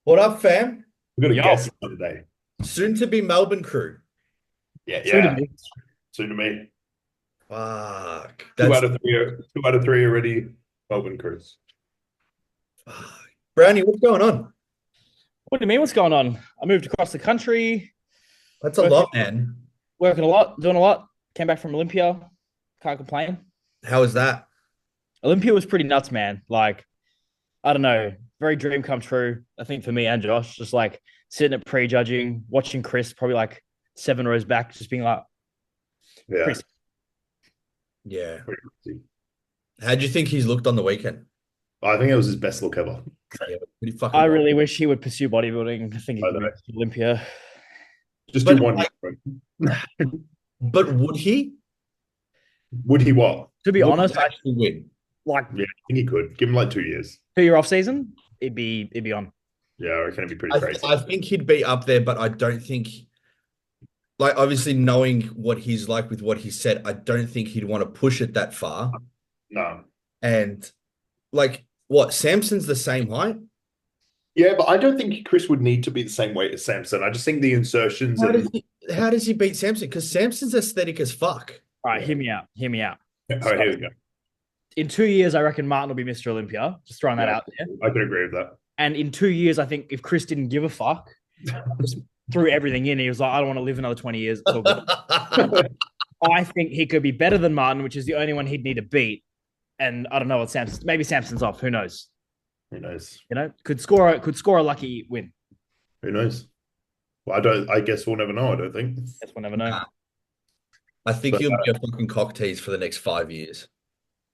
What up, fam? We've got a Yo, guest today. Soon to be Melbourne crew. Yeah, soon to yeah. be. Soon to me. Fuck. Two That's out of three. Two out of three already. Melbourne Cruise. fuck. Brownie, what's going on? What do you mean? What's going on? I moved across the country, That's a working, lot, man. working a lot, doing a lot. Came back from Olympia. Can't complain. How is that? Olympia was pretty nuts, man. Like, I don't know, very dream come true. I think for me and Josh, just like sitting at pre-judging, watching Chris probably like 7 rows back, just being like, Yeah. pretty. Yeah. Pretty crazy. How do you think he's looked on the weekend? I think it was his best look ever. Yeah, pretty fucking I wild. really wish he would pursue bodybuilding. I think he I could know. move to Olympia. Just do But one like, year. but would he? Would he what? To be Would honest, he actually win? like Yeah, I think he could. Give him like 2 years. 2 year off season, it'd be on. Yeah, I reckon it'd be pretty I, crazy. I think he'd be up there, but I don't think, like, obviously knowing what he's like with what he said, I don't think he'd want to push it that far. No. And like, what? Samson's the same height? Yeah, but I don't think Chris would need to be the same weight as Samson. I just think the insertions How does and how does he beat Samson? Because Samson's aesthetic as fuck. All right, yeah. hear me out. Hear me out. Oh, here we go. In 2 years, I reckon Martin will be Mr. Olympia. Just throwing that Yeah, out there. I could agree with that. And in 2 years, I think if Chris didn't give a fuck, just threw everything in, he was like, I don't want to live another 20 years. It's all good. I think he could be better than Martin, which is the only one he'd need to beat. And I don't know what Samson. Maybe Samson's off. Who knows? Who knows? You know, could score a lucky win. Who knows? Well, I don't. I guess we'll never know. I don't think. Guess we'll never know. I think But he'll be a fucking cock tease for the next 5 years.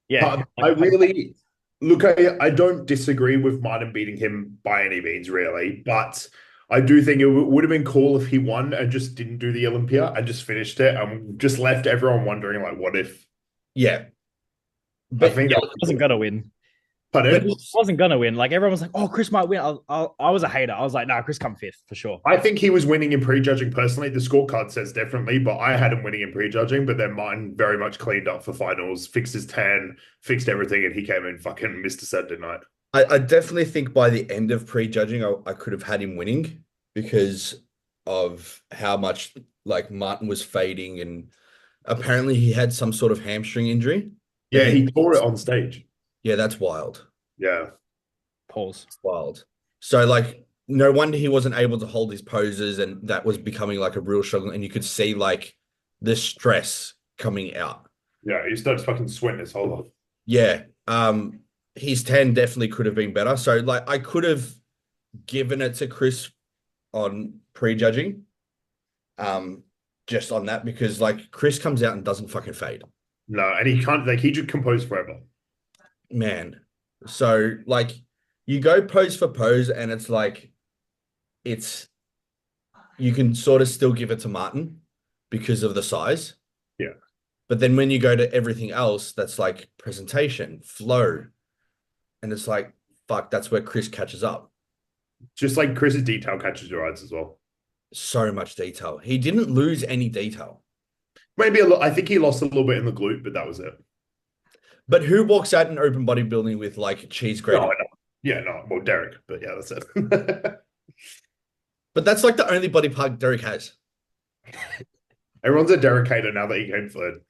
Yeah, I really look. I don't disagree with Martin beating him by any means, really. But I do think it would have been cool if he won and just didn't do the Olympia and just finished it and just left everyone wondering, like, what if? Yeah, I but think yeah, that wasn't gonna win. but pardon? Wasn't gonna win. Like everyone was like, "Oh, Chris might win." I was a hater. I was like, "Nah, Chris come fifth for sure." I think he was winning in prejudging personally. The scorecard says differently, but I had him winning in prejudging. But then Martin very much cleaned up for finals, fixed his tan, fixed everything, and he came in fucking Mr. Saturday night. I definitely think by the end of prejudging, I could have had him winning because of how much like Martin was fading, and apparently he had some sort of hamstring injury. Yeah, he tore it on stage. Yeah, that's wild. Yeah. Pause. Wild. So like no wonder he wasn't able to hold his poses, and that was becoming like a real struggle. And you could see like the stress coming out. Yeah, he starts fucking sweating his whole life. Yeah. His 10 definitely could have been better. So like I could have given it to Chris on prejudging. Just on that because like Chris comes out and doesn't fucking fade. No, and he can't like he just composed forever. Man. So like you go pose for pose and it's like it's you can sort of still give it to Martin because of the size. Yeah. But then when you go to everything else, that's like presentation, flow, and it's like, fuck, that's where Chris catches up. Just like Chris's detail catches your eyes as well. So much detail. He didn't lose any detail. Maybe a little, I think he lost a little bit in the glute, but that was it. But who walks out in open bodybuilding with like cheese No, grating? no. Yeah, no. Well, Derek, but yeah, that's it. But that's like the only body part Derek has. Everyone's a Derek hater now that he came third.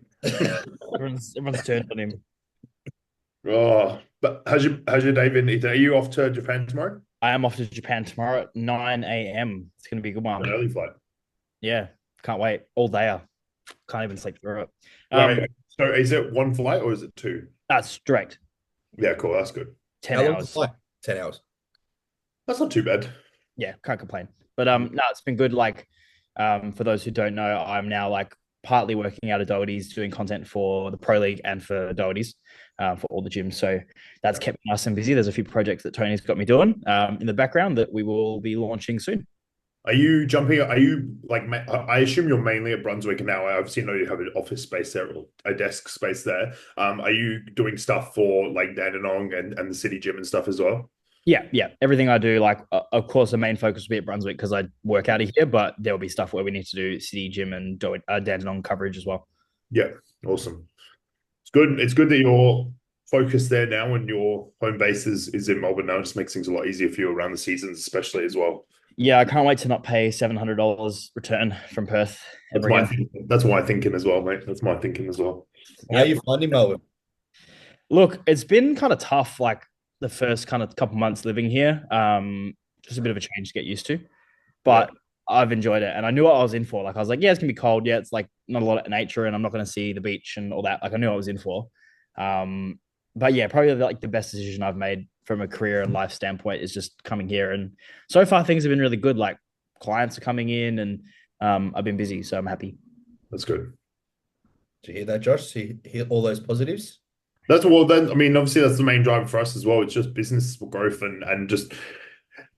Everyone's turned on him. Oh, but how's your day been, Ethan? Are you off to Japan tomorrow? I am off to Japan tomorrow at 9 a.m. It's gonna be a good An one. early flight. Yeah, can't wait. All day. Can't even sleep through it. Wait, so is it one flight or is it two? That's direct. Yeah, cool. That's good. 10 How long hours. the flight? 10 hours. That's not too bad. Yeah, can't complain. But no, it's been good. Like, for those who don't know, I'm now like partly working out of Doherty's, doing content for the Pro League and for Doherty's, for all the gyms. So that's kept me nice and busy. There's a few projects that Tony's got me doing in the background that we will be launching soon. Are you jumping? Are you like? I assume you're mainly at Brunswick now. I obviously know you have an office space there or a desk space there. Are you doing stuff for like Dandenong and the city gym and stuff as well? Yeah. Everything I do, like, of course, the main focus will be at Brunswick because I work out of here, but there'll be stuff where we need to do city gym and Dandenong coverage as well. Yeah, awesome. It's good. It's good that you're focus there now, and your home base is in Melbourne now. It just makes things a lot easier for you around the seasons, especially as well. Yeah, I can't wait to not pay $700 return from Perth That's ever my again. thinking. That's my thinking as well, mate. That's my thinking as well. How you finding Melbourne? Look, it's been kind of tough, like the first kind of couple months living here. Just a bit of a change to get used to, but I've enjoyed it, and I knew what I was in for. Like I was like, yeah, it's gonna be cold. Yeah, it's like not a lot of nature, and I'm not gonna see the beach and all that. Like I knew what I was in for. But yeah, probably like the best decision I've made from a career and life standpoint is just coming here, and so far things have been really good. Like clients are coming in, and I've been busy, so I'm happy. That's good. Did you hear that, Josh? See, hear all those positives? That's well then. I mean, obviously that's the main driver for us as well. It's just business growth and just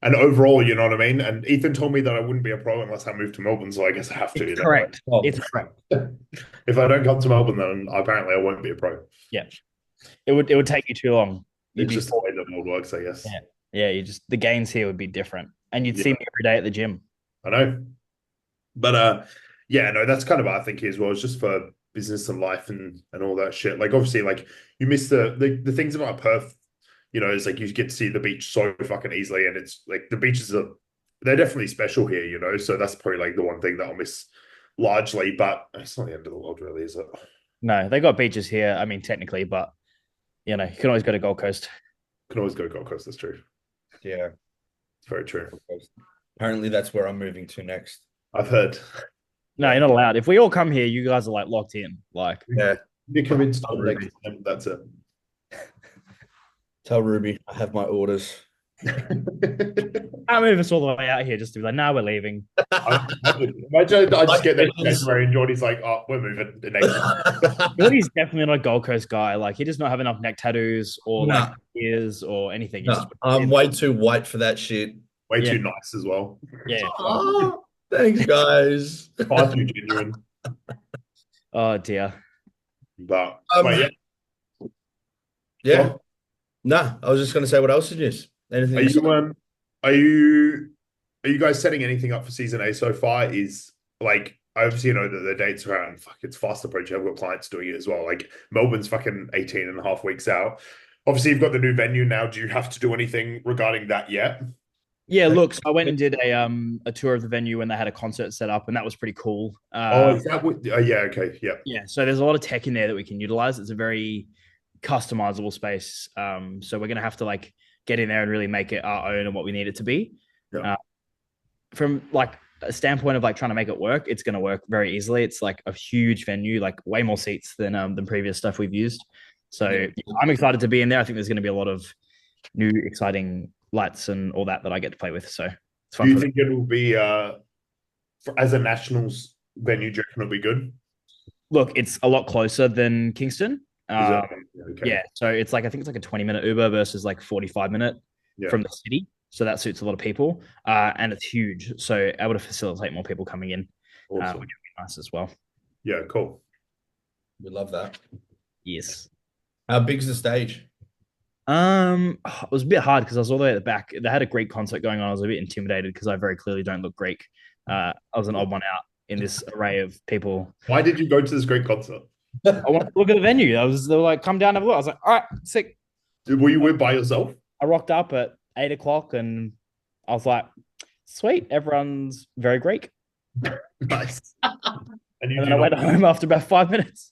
and overall, you know what I mean. And Ethan told me that I wouldn't be a pro unless I moved to Melbourne, so I guess I have to. It's correct. Oh, It's correct. If I don't come to Melbourne, then apparently I won't be a pro. Yeah, it would take you too long. It's just the way the world works, I guess. Yeah, yeah. The gains here would be different, and you'd see me every day at the gym. I know, but yeah, no, that's kind of our thinking as well. It's just for business and life and all that shit. Like obviously, like you miss the things about Perth. You know, it's like you get to see the beach so fucking easily, and it's like the beaches they're definitely special here. You know, so that's probably like the one thing that I'll miss largely. But it's not the end of the world, really, is it? No, they got beaches here. I mean, technically, but you can always go to Gold Coast. Can always go to Gold Coast. That's true. Yeah, It's very true. apparently that's where I'm moving to next. I've heard. No, you're not allowed. If we all come here, you guys are like locked in. Like, Yeah, You're convinced. Ruby. That's it. tell Ruby I have my orders. can't move us all the way out here just to be like, now we're leaving. Imagine I just get there in January and Jordy's like, oh, we're moving. Jordy's definitely not a Gold Coast guy. Like, he does not have enough neck tattoos or Nah. like ears or anything. No, I'm way too white for that shit. Way too nice as well. Yeah. Oh, thanks, guys. Far too genuine. Oh dear. But yeah. Well, Nah, I was just gonna say, what else is news? Anything? are you guys setting anything up for season A so far? Is like obviously you know that the dates are out and fuck it's fast approaching. I've got clients doing it as well. Like Melbourne's fucking 18 and a half weeks out. Obviously you've got the new venue now. Do you have to do anything regarding that yet? Yeah, look, so I went and did a tour of the venue when they had a concert set up, and that was pretty cool. Is that what? Yeah, okay, yeah. Yeah, so there's a lot of tech in there that we can utilize. It's a very customizable space. So we're gonna have to like get in there and really make it our own and what we need it to be. Yeah. From like a standpoint of like trying to make it work, it's gonna work very easily. It's like a huge venue, like way more seats than previous stuff we've used. So I'm excited to be in there. I think there's gonna be a lot of new exciting lights and all that I get to play with. So it's fun. Do you think it will be as a nationals venue? Do you reckon it'll be good? Look, it's a lot closer than Kingston. Okay. Yeah, so it's like I think it's like a 20-minute Uber versus like 45-minute from the city. So that suits a lot of people, and it's huge. So able to facilitate more people coming in, Awesome. which would be nice as well. Yeah, cool. We love that. Yes. How big's the stage? It was a bit hard because I was all the way at the back. They had a Greek concert going on. I was a bit intimidated because I very clearly don't look Greek. I was an odd one out in this array of people. Why did you go to this great concert? I wanted to look at the venue. They were like, come down and have a look. I was like, all right, sick. Were you by yourself? I rocked up at 8 o'clock and I was like, sweet, everyone's very Greek. Nice. And then I went home after about 5 minutes.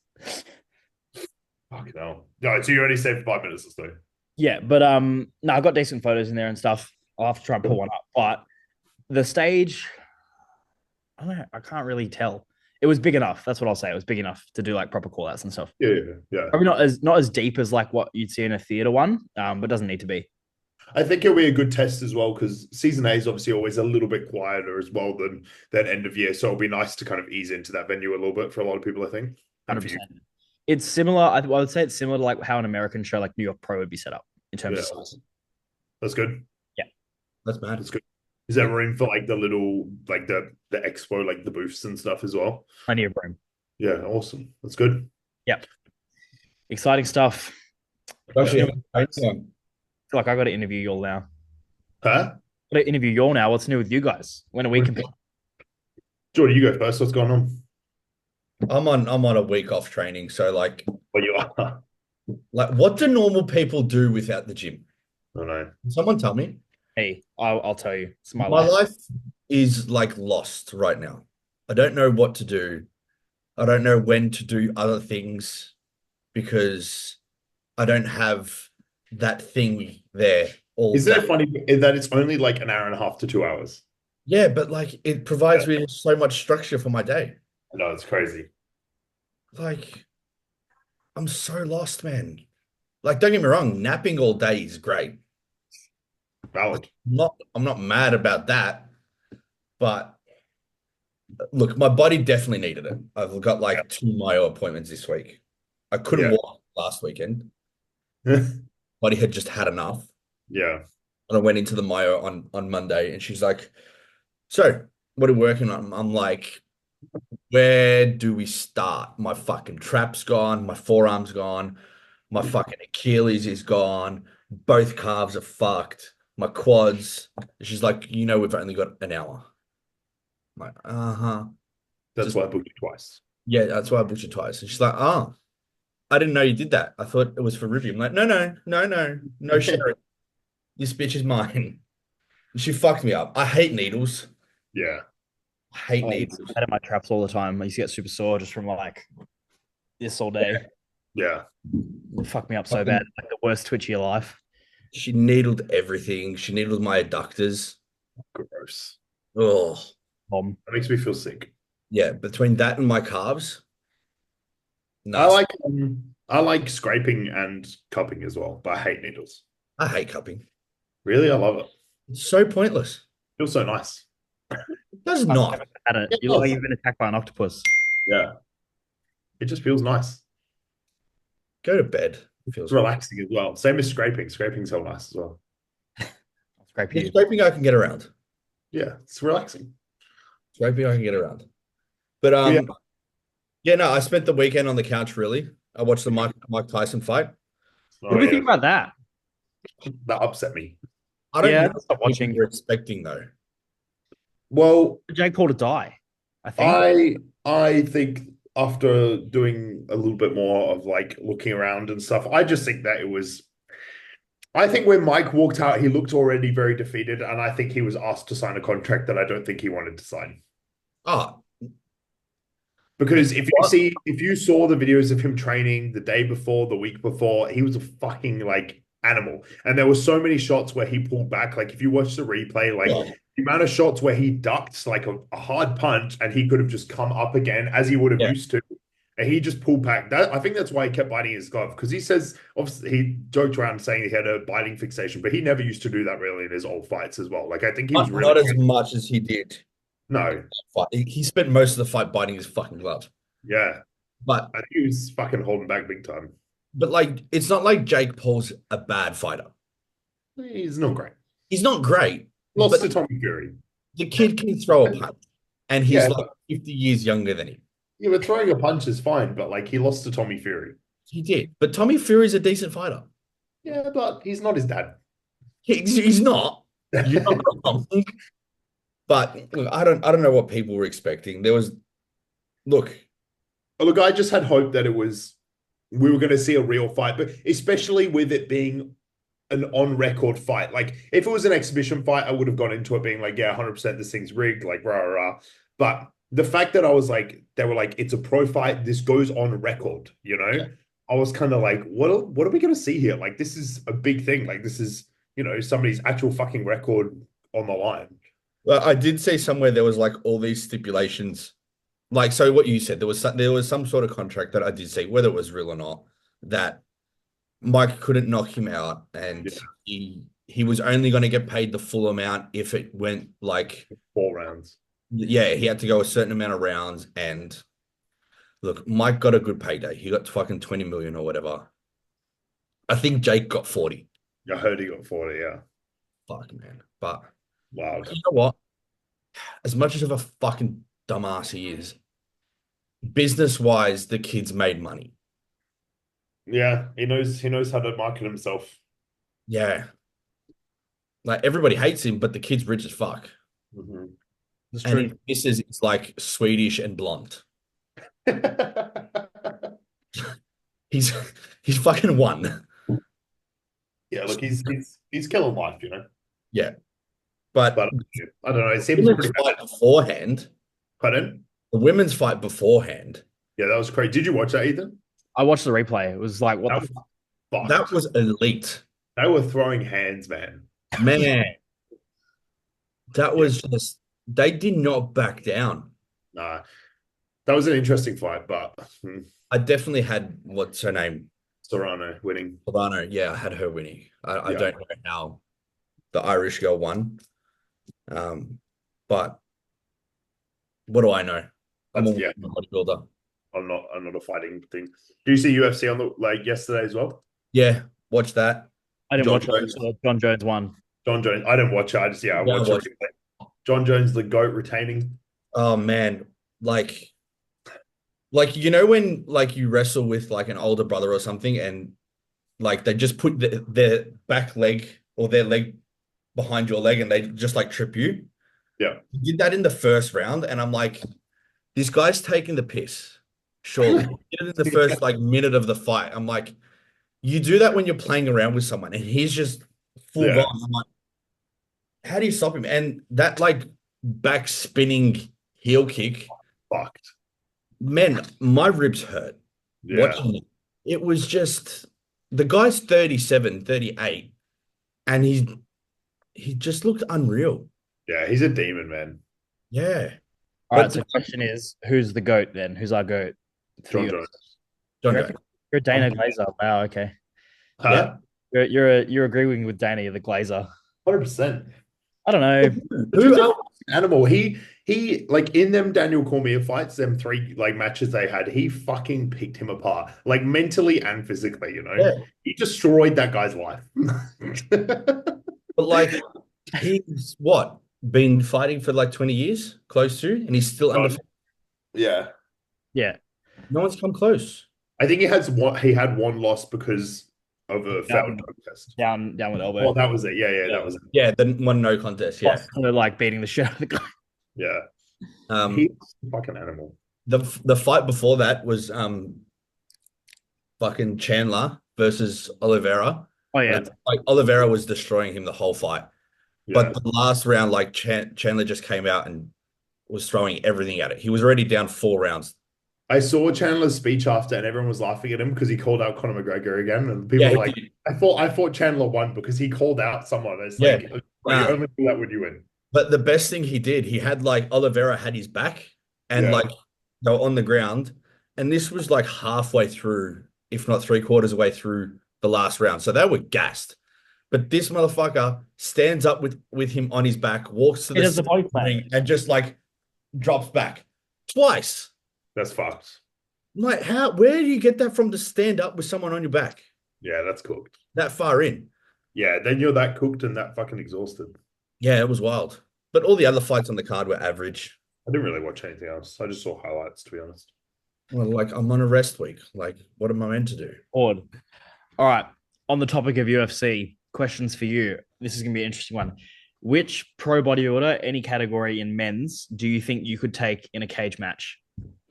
Fucking hell. No, so you only saved 5 minutes or so. Yeah, but no, I got decent photos in there and stuff. I'll have to try and pull one up. But the stage, I don't know, I can't really tell. It was big enough. That's what I'll say. It was big enough to do like proper call outs and stuff. Yeah. Probably not as deep as like what you'd see in a theater one, but doesn't need to be. I think it'll be a good test as well because season A is obviously always a little bit quieter as well than end of year. So it'll be nice to kind of ease into that venue a little bit for a lot of people, I think. 100%. It's similar. I would say it's similar to like how an American show like New York Pro would be set up in terms of size. That's good. Yeah, that's mad. That's good. Is there room for like the little like the expo, like the booths and stuff as well? Plenty of room. Yeah, awesome. That's good. Yep. Exciting stuff. Actually, I feel like I got to interview y'all now. Huh? Got to interview y'all now. What's new with you guys? When are we competing? Jordy, you go first. What's going on? I'm on a week off training, so like Well, you are. Like, what do normal people do without the gym? I know. Can someone tell me? Hey, I'll tell you, it's my My life. life is like lost right now. I don't know what to do. I don't know when to do other things because I don't have that thing there all Isn't day. it funny that it's only like an hour and a half to 2 hours? Yeah, but like it Yeah, provides me with so much structure for my day. I know it's crazy. Like, I'm so lost, man. Like, don't get me wrong, napping all day is great. Like, Valid. I'm not mad about that, but look, my body definitely needed it. I've got like two myo appointments this week. I couldn't Yeah. walk last weekend. Yeah. Body had just had enough. Yeah. And I went into the myo on Monday and she's like, so what are we working on? I'm like, where do we start? My fucking trap's gone, my forearm's gone, my fucking Achilles is gone, both calves are fucked, my quads. She's like, we've only got an hour. I'm like, uh-huh. That's Just why I booked you twice. yeah, that's why I booked you twice. And she's like, oh, I didn't know you did that. I thought it was for Ruby. I'm like, no, no, no, no, no sharing. This bitch is mine. She fucked me up. I hate needles. Yeah. I hate I needles. had my traps all the time. I used to get super sore just from like this all day. Yeah. It fucked me up so bad. Fucking, Like the worst twitch of your life. she needled everything. She needled my adductors. Gross. Oh, Bomb. That makes me feel sick. yeah. Between that and my calves, I nuts. like I like scraping and cupping as well, but I hate needles. I hate cupping. Really, I love it. It's so pointless. Feels so nice. It does I've not. never had it. You look like Yes. you've been attacked by an octopus. Yeah. It just feels nice. Go to bed. It It's feels good. relaxing as well. Same as scraping. Scraping's so nice as well. I'll scrape The you. scraping I can get around. Yeah, it's relaxing. Scraping I can get around. But Yeah. yeah, no, I spent the weekend on the couch really. I watched the Mike Tyson fight. What Oh do we yeah. think about that? That upset me. I don't Yeah, know stop what people watching. were expecting though. Well, Jake Paul to die, I think. I think after doing a little bit more of like looking around and stuff, I just think that it was I think when Mike walked out, he looked already very defeated, and I think he was asked to sign a contract that I don't think he wanted to sign. Oh, Because if you what? see, if you saw the videos of him training the day before, the week before, he was a fucking like animal. And there were so many shots where he pulled back. Like if you watch the replay, like Yeah. the amount of shots where he ducked like a hard punch and he could have just come up again as he would have Yeah. used to. And he just pulled back. That I think that's why he kept biting his glove. Because he says obviously he joked around saying he had a biting fixation, but he never used to do that really in his old fights as well. Like I think he was really Not as much as he did. no. Fight. He spent most of the fight biting his fucking glove. Yeah. But I think he was fucking holding back big time. like it's not like Jake Paul's a bad fighter. He's not great. He's not great, Lost but to Tommy Fury. the kid can throw a punch. And he's Yeah, like 50 years younger than him. yeah, but throwing a punch is fine, but like he lost to Tommy Fury. He did. But Tommy Fury's a decent fighter. Yeah, but he's not his dad. He's not. You're not wrong. But look, I don't know what people were expecting. There was look, Look, I just had hope that we were going to see a real fight, but especially with it being an on-record fight. Like if it was an exhibition fight, I would have gone into it being like, yeah, 100% this thing's rigged, like rah rah rah. But the fact that I was like, they were like, it's a pro fight, this goes on record, you know? Yeah. I was kind of like, what are we going to see here? Like this is a big thing. Like this is, somebody's actual fucking record on the line. well, I did see somewhere there was like all these stipulations. Like so what you said, there was some sort of contract that I did see, whether it was real or not, that Mike couldn't knock him out and Yeah. he was only going to get paid the full amount if it went like 4 rounds. yeah, he had to go a certain amount of rounds and look, Mike got a good payday. He got fucking 20 million or whatever. I think Jake got 40. I heard he got 40, yeah. Fuck man. But Wild. you know what? As much as of a fucking dumbass he is, business wise, the kid's made money. Yeah, he knows how to market himself. Yeah. Like everybody hates him, but the kid's rich as fuck. Mhm. That's And true. his missus is like Swedish and blonde. He he's he's fucking won. Yeah, look, he's killing life, you know. Yeah, but But I don't know. It seems women's pretty bad. fight beforehand, Pardon? the women's fight beforehand, Yeah, that was crazy. Did you watch that, Ethan? I watched the replay. It was like, what That the was fuck? that fucked. was elite. They were throwing hands, man. Man, that Yeah, was just they did not back down. nah, that was an interesting fight, but I definitely had what's her name? Serrano winning. Solano. Yeah, I had her winning. I Yeah, don't know how the Irish girl won. But what do I know? I'm a yeah. bodybuilder. I'm not a fighting thing. Do you see UFC on the like yesterday as well? Yeah, watch that. I didn't John watch it. I Jones. saw John Jones won. John Jones. I didn't watch it. I just I Yeah, watched watch. it. John Jones, the GOAT, retaining. Oh man, like you know when like you wrestle with like an older brother or something, and like they just put their back leg or their leg behind your leg, and they just like trip you. Yeah. He did that in the first round, and I'm like, this guy's taking the piss. Surely, he did it in the first like minute of the fight. I'm like, you do that when you're playing around with someone, and he's just full Yeah. on. I'm like, how do you stop him? And that like back spinning heel kick, Fucked. man, my ribs hurt Yeah. watching it. It was just the guy's 37, 38, and he just looked unreal. Yeah. He's a demon, man. Yeah. All right. But So the question is, who's the GOAT then? Who's our GOAT? For John you? Jones. John You Jones. reckon? You're Dana Glazer. Wow. Okay. Huh? You're agreeing with Dana, you're the Glazer. 100%. I don't know. Who else? Animal. He like in them Daniel Cormier fights, them three like matches they had, he fucking picked him apart, like mentally and physically, you know. Yeah. He destroyed that guy's life. But like he's what? Been fighting for like 20 years, close to, and he's still under. Yeah. Yeah. No one's come close. I think he had one loss because of a failed drug test. Down with elbow. Oh, that was it. Yeah, that was it. Yeah, the one no contest. Yeah. They're like beating the shit out of the guy. Yeah. Um, He's a fucking animal. the fight before that was fucking Chandler versus Oliveira. Oh yeah. And, like Oliveira was destroying him the whole fight. Yeah. But the last round, like Chandler just came out and was throwing everything at it. He was already down 4 rounds. I saw Chandler's speech after, and everyone was laughing at him because he called out Conor McGregor again, and people Yeah, were like, I thought Chandler won because he called out someone. It's like, you only do that when you win. But the best thing he did, he had like Oliveira had his back and like they were on the ground. And this was like halfway through, if not 3/4 away through the last round. So they were gassed. But this motherfucker stands up with him on his back, walks to the ring, and just like drops back twice. That's fucked. I'm like, where do you get that from to stand up with someone on your back Yeah, that's cooked. that far in? Yeah, then you're that cooked and that fucking exhausted. Yeah, it was wild. But all the other fights on the card were average. I didn't really watch anything else. I just saw highlights, to be honest. Well, like I'm on a rest week. Like, what am I meant to do? All right. On the topic of UFC, questions for you. This is going to be an interesting one. Which pro bodybuilder, any category in men's, do you think you could take in a cage match?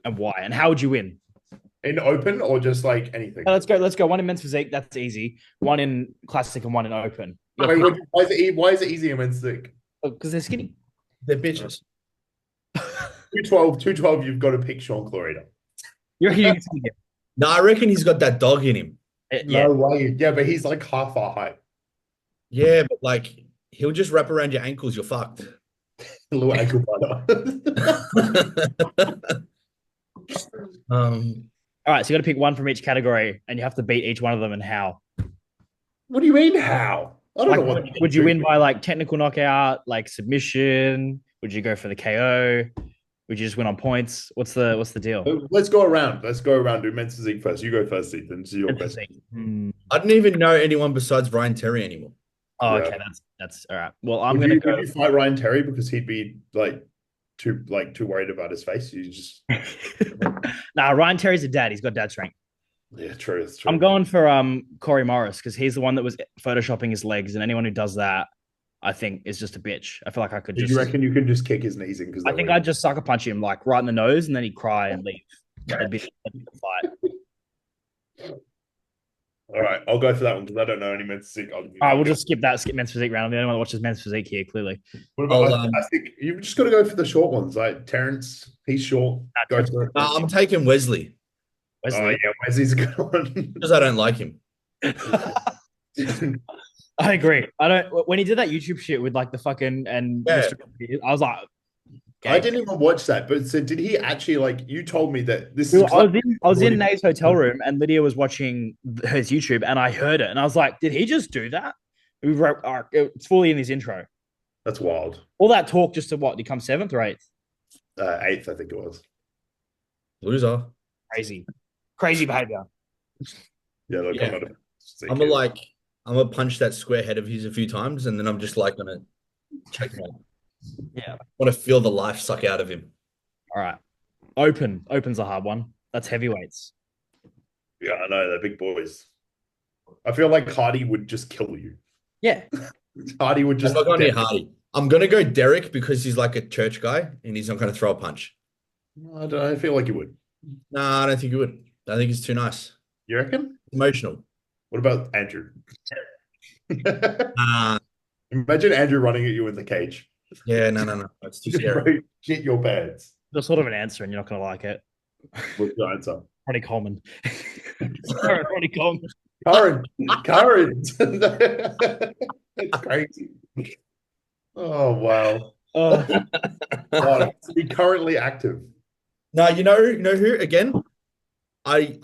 And why? And how would you win? In open or just like anything? Let's go. One in men's physique, that's easy. One in classic and one in open. Wait, why is it easy in men's physique? Because they're skinny. They're bitches. 212, you've got to pick Sean Clarita. You're No, I reckon he's got that dog in him. Yeah. No way. Yeah, but he's like half our height. Yeah, but like he'll just wrap around your ankles. You're fucked. A little ankle butter. All right, so you got to pick one from each category, and you have to beat each one of them. And how? What do you mean? How? I don't know what. Would you win by like technical knockout, like submission? Would you go for the KO? Would you just win on points? What's the deal? Let's go around. Do men's physique first. You go first, Ethan. This is your question. I don't even know anyone besides Ryan Terry anymore. Oh, okay, that's all right. Well, I'm gonna go. Would you fight Ryan Terry because he'd be too worried about his face? You just Nah, Ryan Terry's a dad. He's got dad strength. Yeah, true. It's true. I'm going for Corey Morris because he's the one that was photoshopping his legs, and anyone who does that, I think, is just a bitch. I feel like I could just. You reckon you can just kick his knees in? Because I think I'd just sucker punch him like right in the nose, and then he'd cry and leave. That'd be the fight. All right, I'll go for that one because I don't know any men's physique. All right, we'll just skip men's physique round. I'm the only one that watches men's physique here, clearly. What I'll, about? I think you've just got to go for the short ones. Like Terrence, he's short. Go for it. I'm taking Wesley Oh yeah, Wesley's a good one. because I don't like him. I agree. I don't. When he did that YouTube shit with like the fucking Yeah. I was like, I didn't even watch that. But so did he actually like? You told me that this. I was in Nate's hotel room and Lydia was watching his YouTube and I heard it and I was like, did he just do that? It's fully in his intro. That's wild. All that talk just to what? Did he come 7th or 8th? 8th, I think it was. Loser. Crazy behavior. Yeah, they'll come out of. I'm gonna punch that square head of his a few times, and then I'm just like gonna check him out. Yeah. I want to feel the life suck out of him. All right. Open's a hard one. That's heavyweights. Yeah, I know they're big boys. I feel like Hardy would just kill you. Yeah. Hardy would just. I'm not going near Hardy. I'm gonna go Derek because he's like a church guy and he's not gonna throw a punch. I don't know, I feel like he would. Nah, I don't think he would. I think he's too nice. You reckon? Emotional. What about Andrew? Nah. Imagine Andrew running at you in the cage. Yeah, no. That's too scary. Shit your pants. That's sort of an answer, and you're not going to like it. What's your answer? Ronnie Coleman. Ronnie Coleman. Current. It's crazy. Oh wow. To be currently active. No, you know who again? I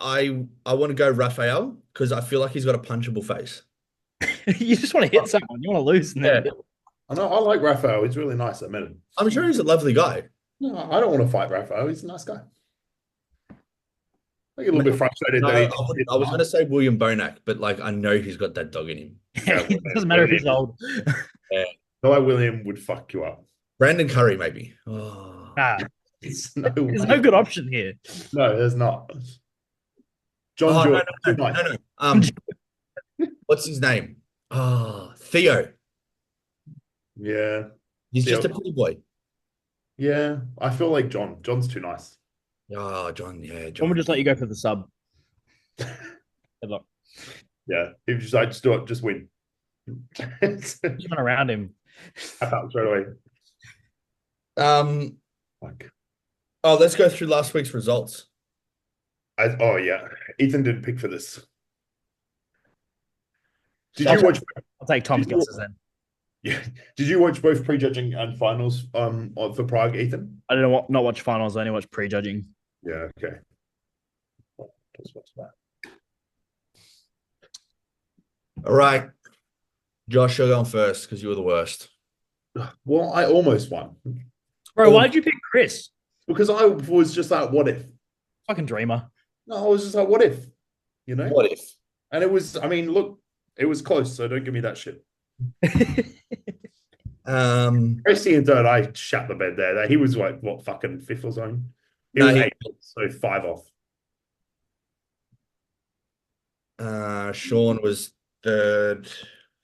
want to go Raphael because I feel like he's got a punchable face. You just want to hit someone. You want to lose. Yeah. I know. I like Raphael. He's really nice. I met him. I'm sure he's a lovely guy. No, I don't want to fight Raphael. He's a nice guy. I get a little bit frustrated. No, I was going to say William Bonac, but like I know he's got that dog in him. It doesn't matter if he's old. Yeah. No, William would fuck you up. Brandon Curry, maybe. Oh. There's no good option here. No, there's not. John George. No. What's his name? Oh, Theo. Yeah. He's just a pretty boy. Yeah. I feel like John. John's too nice. Oh, John. Yeah, John. John would just let you go for the sub. Good luck. Yeah. He was just like, just do it. Just win. Even around him. Tap out straight away. Fuck. Oh, let's go through last week's results. Oh yeah, Ethan didn't pick for this. Did you watch? I'll take Tom's guesses then. Yeah. Did you watch both prejudging and finals for Prague, Ethan? I didn't not watch finals. I only watched prejudging. Yeah. Okay. Let's watch that. All right, Josh, you're going first because you were the worst. Well, I almost won. Bro, why did you pick Chris? Because I was just like, what if? Fucking dreamer. No, I was just like, what if? You know? What if? And it was, I mean, look, it was close, so don't give me that shit. Christy and third, I shat the bed there. He was like, what, fucking 5th or something? He was 8, so 5 off. Sean was 3rd.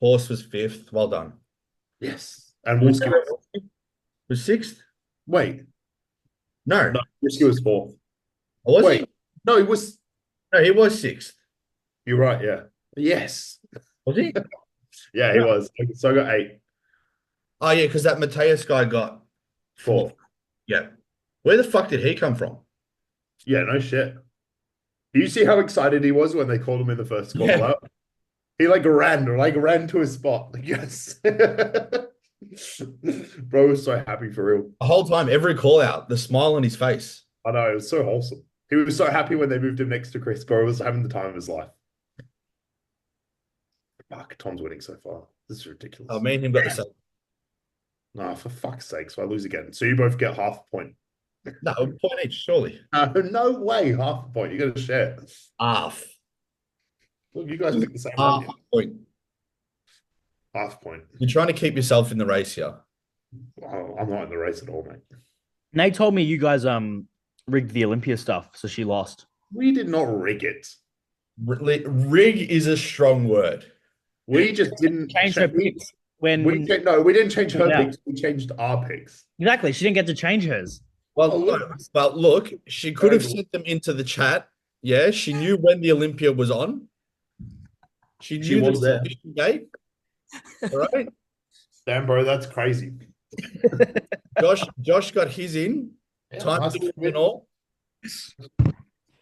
Horse was 5th. Well done. Yes. And Wolski was 6th? Wait. No. Wolski was 4th. Was Wait. he? No, he was 6th. You're right, yeah. Yes. Was he? Yeah, he was. So I got 8. Oh, yeah, because that Mateus guy got 4th. Yeah. Where the fuck did he come from? Yeah, no shit. Do you see how excited he was when they called him in the first call out? He ran to his spot. Like, yes. Bro was so happy for real. The whole time, every call out, the smile on his face. I know, it was so wholesome. He was so happy when they moved him next to Chris. Bro was having the time of his life. Fuck, Tom's winning so far. This is ridiculous. Oh, me and him got the same. No, for fuck's sake. So I lose again. So you both get half a point. No, a point each, surely. No way, half a point. You got to share. Half. Look, you guys pick the same half point. Half point. You're trying to keep yourself in the race here. Oh, I'm not in the race at all, mate. Nate told me you guys rigged the Olympia stuff, so she lost. We did not rig it. Rig is a strong word. We just didn't change her picks. We didn't change her picks. We changed our picks. Exactly. She didn't get to change hers. Well, look, she could have sent them into the chat. Yeah, she knew when the Olympia was on. She She knew the was there. submission date. All right. Damn, bro, that's crazy. Josh got his in. Yeah, Time nice difference little and all.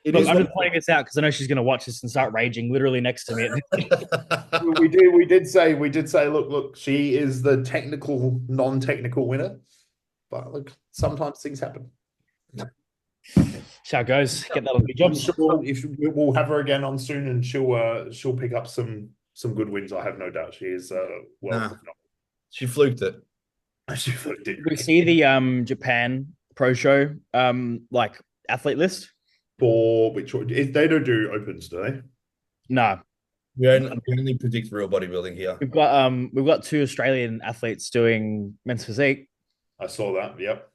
It Look, is I'm what just pointing this out because I know she's going to watch this and start raging literally next to me. we did say, look, she is the technical, non-technical winner. But look, sometimes things happen. How it goes. Get that on good jobs. Sure, if we'll have her again on soon, and she'll pick up some good wins. I have no doubt. She is Nah. She fluked it. She fluked it. We see the Japan Pro Show like athlete list. For which one? They don't do opens, do they? No, We only predict real bodybuilding here. we've got 2 Australian athletes doing men's physique. I saw that. Yep.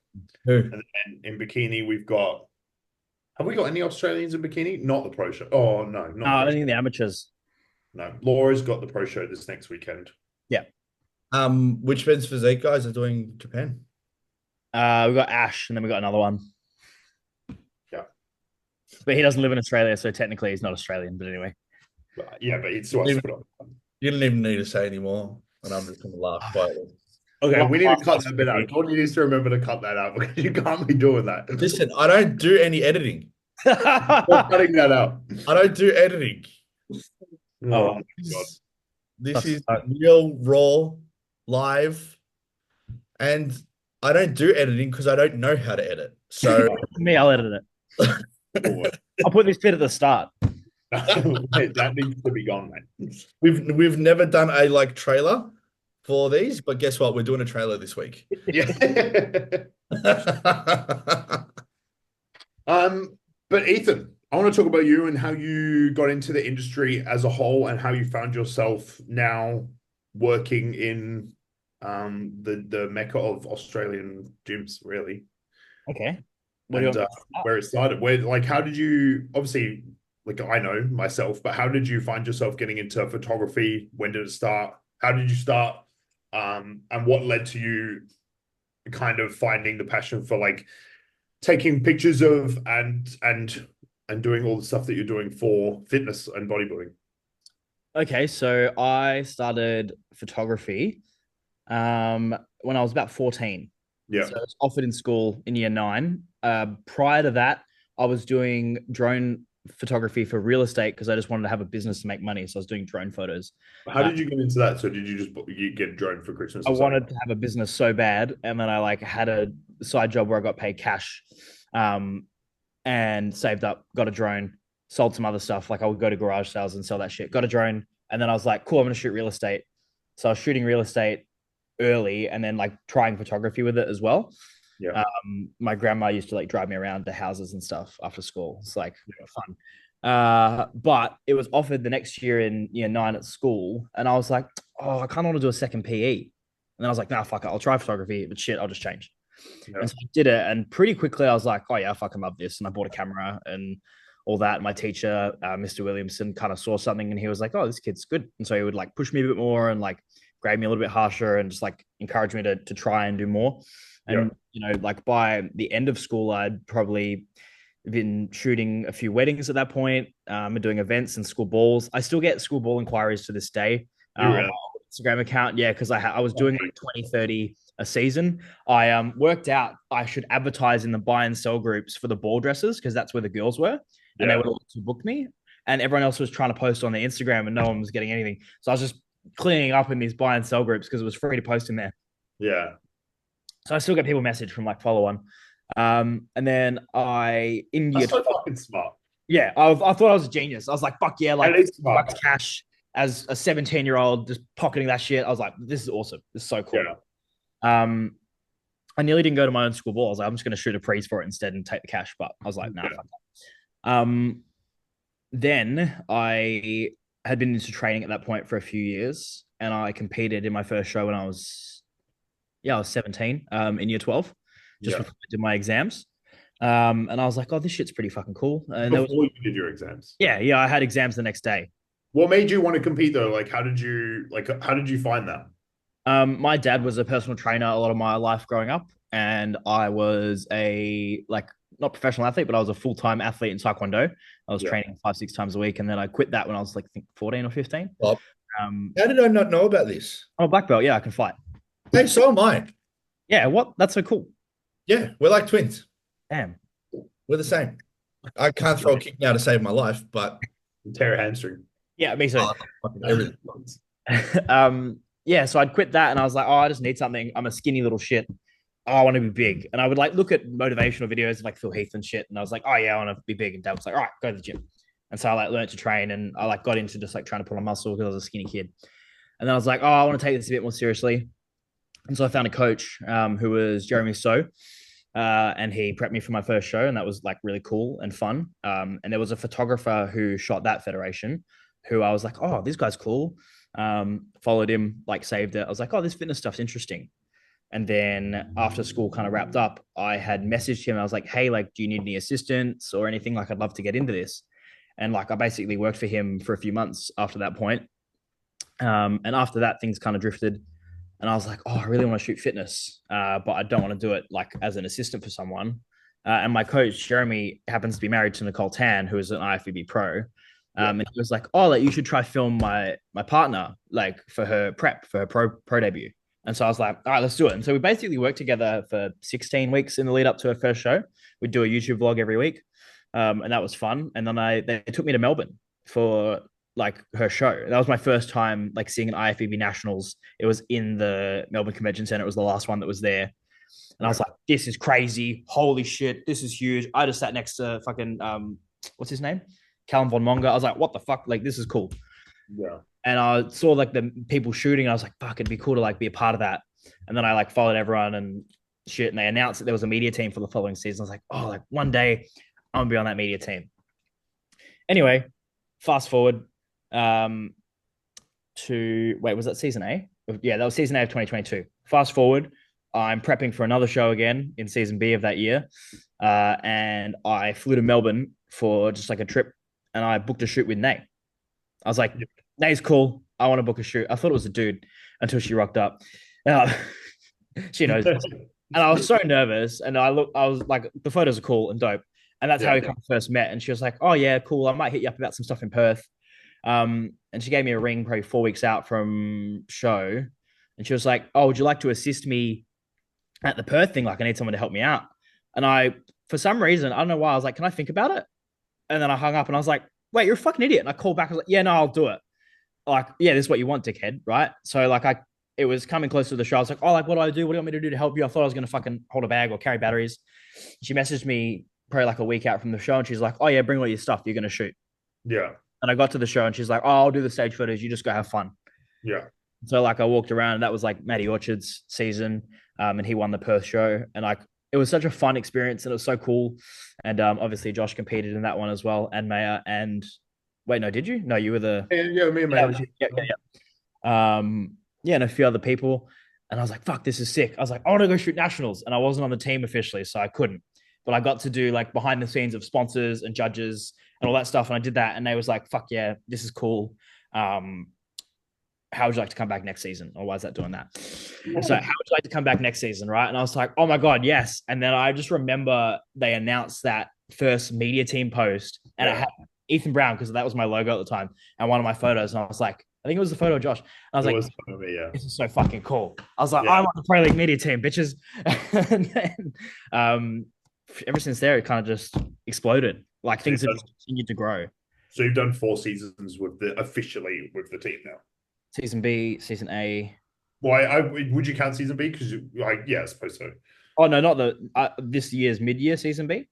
Who? And then in bikini, we've got. Have we got any Australians in bikini? Not the pro show. Oh no, not. I think the amateurs. No, Laura's got the pro show this next weekend. Yeah. Which men's physique guys are doing Japan? We've got Ash, and then we got another one. Yeah. But he doesn't live in Australia, so technically he's not Australian. But anyway. Yeah, but it's still put on. You didn't even need to say anymore, and I'm just going to laugh quietly. Okay, we need to cut that bit out. Jordy needs to remember to cut that out because you can't be doing that. Listen, I don't do any editing. We're cutting that out. I don't do editing. Oh, my God. This is real, raw, live, and I don't do editing because I don't know how to edit. So me, I'll edit it. I'll put this bit at the start. That needs to be gone, man. we've never done a like trailer for these, but guess what? We're doing a trailer this week. Yeah. But Ethan, I want to talk about you and how you got into the industry as a whole and how you found yourself now working in the mecca of Australian gyms, really. Okay. And where it started. How did you obviously I know myself, but how did you find yourself getting into photography? When did it start? How did you start? And what led to you kind of finding the passion for taking pictures of and doing all the stuff that you're doing for fitness and bodybuilding? Okay, so I started photography when I was about 14. Yeah. So I was offered in school in year 9. Prior to that, I was doing drone photography for real estate because I just wanted to have a business to make money. So I was doing drone photos. How did you get into that? So did you just get a drone for Christmas? I wanted to have a business so bad, and then I had a side job where I got paid cash, and saved up, got a drone, sold some other stuff. I would go to garage sales and sell that shit. Got a drone, and then I was like, cool, I'm gonna shoot real estate. So I was shooting real estate early, and then trying photography with it as well. Yeah. My grandma used to drive me around to houses and stuff after school. It's fun. But it was offered the next year in year 9 at school, and I was like, oh, I kind of want to do a second PE. And then I was like, nah, fuck it, I'll try photography, but shit, I'll just change. Yeah. And so I did it, and pretty quickly I was like, oh yeah, I fucking love this. And I bought a camera and all that. My teacher, Mr. Williamson, kind of saw something, and he was like, oh, this kid's good. And so he would push me a bit more and grade me a little bit harsher and just encourage me to try and do more. And by the end of school, I'd probably been shooting a few weddings at that point, and doing events and school balls. I still get school ball inquiries to this day. On my Instagram account, yeah, because I was doing 20, 30 a season. I worked out I should advertise in the buy and sell groups for the ball dresses because that's where the girls were, and they would have booked me. And everyone else was trying to post on their Instagram, and no one was getting anything. So I was just cleaning up in these buy and sell groups because it was free to post in there. Yeah. So I still get people message from follow on. And then That's so fucking smart. Yeah, I thought I was a genius. I was like, fuck yeah, bucks cash as a 17-year-old, just pocketing that shit. I was like, this is awesome. This is so cool. Yeah. I nearly didn't go to my own school ball. I was like, I'm just going to shoot a prees for it instead and take the cash. But I was like, nah, fuck that. Then I had been into training at that point for a few years, and I competed in my first show when I was 17, in year 12, just before I did my exams. And I was like, oh, this shit's pretty fucking cool. And before you did your exams? Yeah, I had exams the next day. What made you want to compete though? How did you find that? My dad was a personal trainer a lot of my life growing up, and I was not professional athlete, but I was a full-time athlete in Taekwondo. I was Yeah. training 5, 6 times a week. And then I quit that when I was like, I think 14 or 15. Top. Um, How did I not know about this? I'm a black belt. Yeah, I can fight. Hey, so am I. Yeah, what? That's so cool. Yeah, we're like twins. Damn. We're the same. I can't throw a kick now to save my life, but Tear a hamstring. Yeah, me too. fucking everything. Yeah, so I'd quit that and I was like, oh, I just need something. I'm a skinny little shit. Oh, I want to be big. And I would like look at motivational videos of like Phil Heath and shit. And I was like, oh yeah, I want to be big. And Dad was like, all right, go to the gym. And so I like learned to train and I like got into just like trying to put on muscle because I was a skinny kid. And then I was like, oh, I want to take this a bit more seriously. And so I found a coach who was Jeremy So. And he prepped me for my first show, and that was like really cool and fun. And there was a photographer who shot that federation, who I was like, oh, this guy's cool. Followed him, like saved it. I was like, oh, this fitness stuff's interesting. And then after school kind of wrapped up, I had messaged him. I was like, hey, like, do you need any assistance or anything? Like, I'd love to get into this. And like, I basically worked for him for a few months after that point. And after that, things kind of drifted. And I was like, oh, I really want to shoot fitness, but I don't want to do it like as an assistant for someone. And my coach, Jeremy, happens to be married to Nicole Tan, who is an IFBB pro. And he was like, oh, like you should try film my partner, like for her prep, for her pro debut. And so I was like, all right, let's do it. And so we basically worked together for 16 weeks in the lead up to her first show. We'd do a YouTube vlog every week. And that was fun. And then they took me to Melbourne for like her show. That was my first time like seeing an IFBB Nationals. It was in the Melbourne Convention Center. It was the last one that was there. And I was like, this is crazy. Holy shit. This is huge. I just sat next to fucking, what's his name? Callum Von Monga. I was like, what the fuck? Like, this is cool. Yeah. And I saw like the people shooting. And I was like, fuck, it'd be cool to like be a part of that. And then I like followed everyone and shit. And they announced that there was a media team for the following season. I was like, oh, like one day I'm gonna be on that media team. Anyway, fast forward to wait, was that season A? Yeah, that was season A of 2022. Fast forward, I'm prepping for another show again in season B of that year. And I flew to Melbourne for just like a trip and I booked a shoot with Nate. I was like, Nate's cool. I want to book a shoot. I thought it was a dude until she rocked up. She knows. And I was so nervous. And I was like, the photos are cool and dope. And that's how we kind of first met. And she was like, oh, yeah, cool. I might hit you up about some stuff in Perth. And she gave me a ring probably 4 weeks out from show. And she was like, oh, would you like to assist me at the Perth thing? Like, I need someone to help me out. And I, for some reason, I don't know why, I was like, can I think about it? And then I hung up and I was like, wait, you're a fucking idiot. And I called back. I was like, yeah, no, I'll do it. Like, yeah, this is what you want, dickhead, right? So like it was coming close to the show. I was like, oh, like, what do I do? What do you want me to do to help you? I thought I was going to fucking hold a bag or carry batteries. She messaged me probably like a week out from the show and she's like, oh yeah, bring all your stuff. You're going to shoot. Yeah. And I got to the show and she's like, oh, I'll do the stage photos. You just go have fun. Yeah. So like I walked around and that was like Matty Orchard's season. And he won the Perth show. And like, it was such a fun experience and it was so cool. And obviously Josh competed in that one as well. And Maya and wait, no, did you? No, you were the me and Maya. Yeah, and a few other people. And I was like, fuck, this is sick. I was like, I want to go shoot nationals. And I wasn't on the team officially, so I couldn't. But I got to do like behind the scenes of sponsors and judges and all that stuff. And I did that. And they was like, fuck yeah, this is cool. How would you like to come back next season? Or why is that doing that? So how would you like to come back next season? Right. And I was like, oh my God, yes. And then I just remember they announced that first media team post and I had Ethan Brown because that was my logo at the time and one of my photos. And I was like, I think it was the photo of Josh. I was like, this is so fucking cool. I was like, I'm on the Pro League media team, bitches. And then, ever since there, it kind of just exploded. Like things have continued to grow. So you've done 4 seasons officially with the team now. Season B, season A. Well, would you count season B? Because I suppose so. Oh no, not this year's mid-year season B.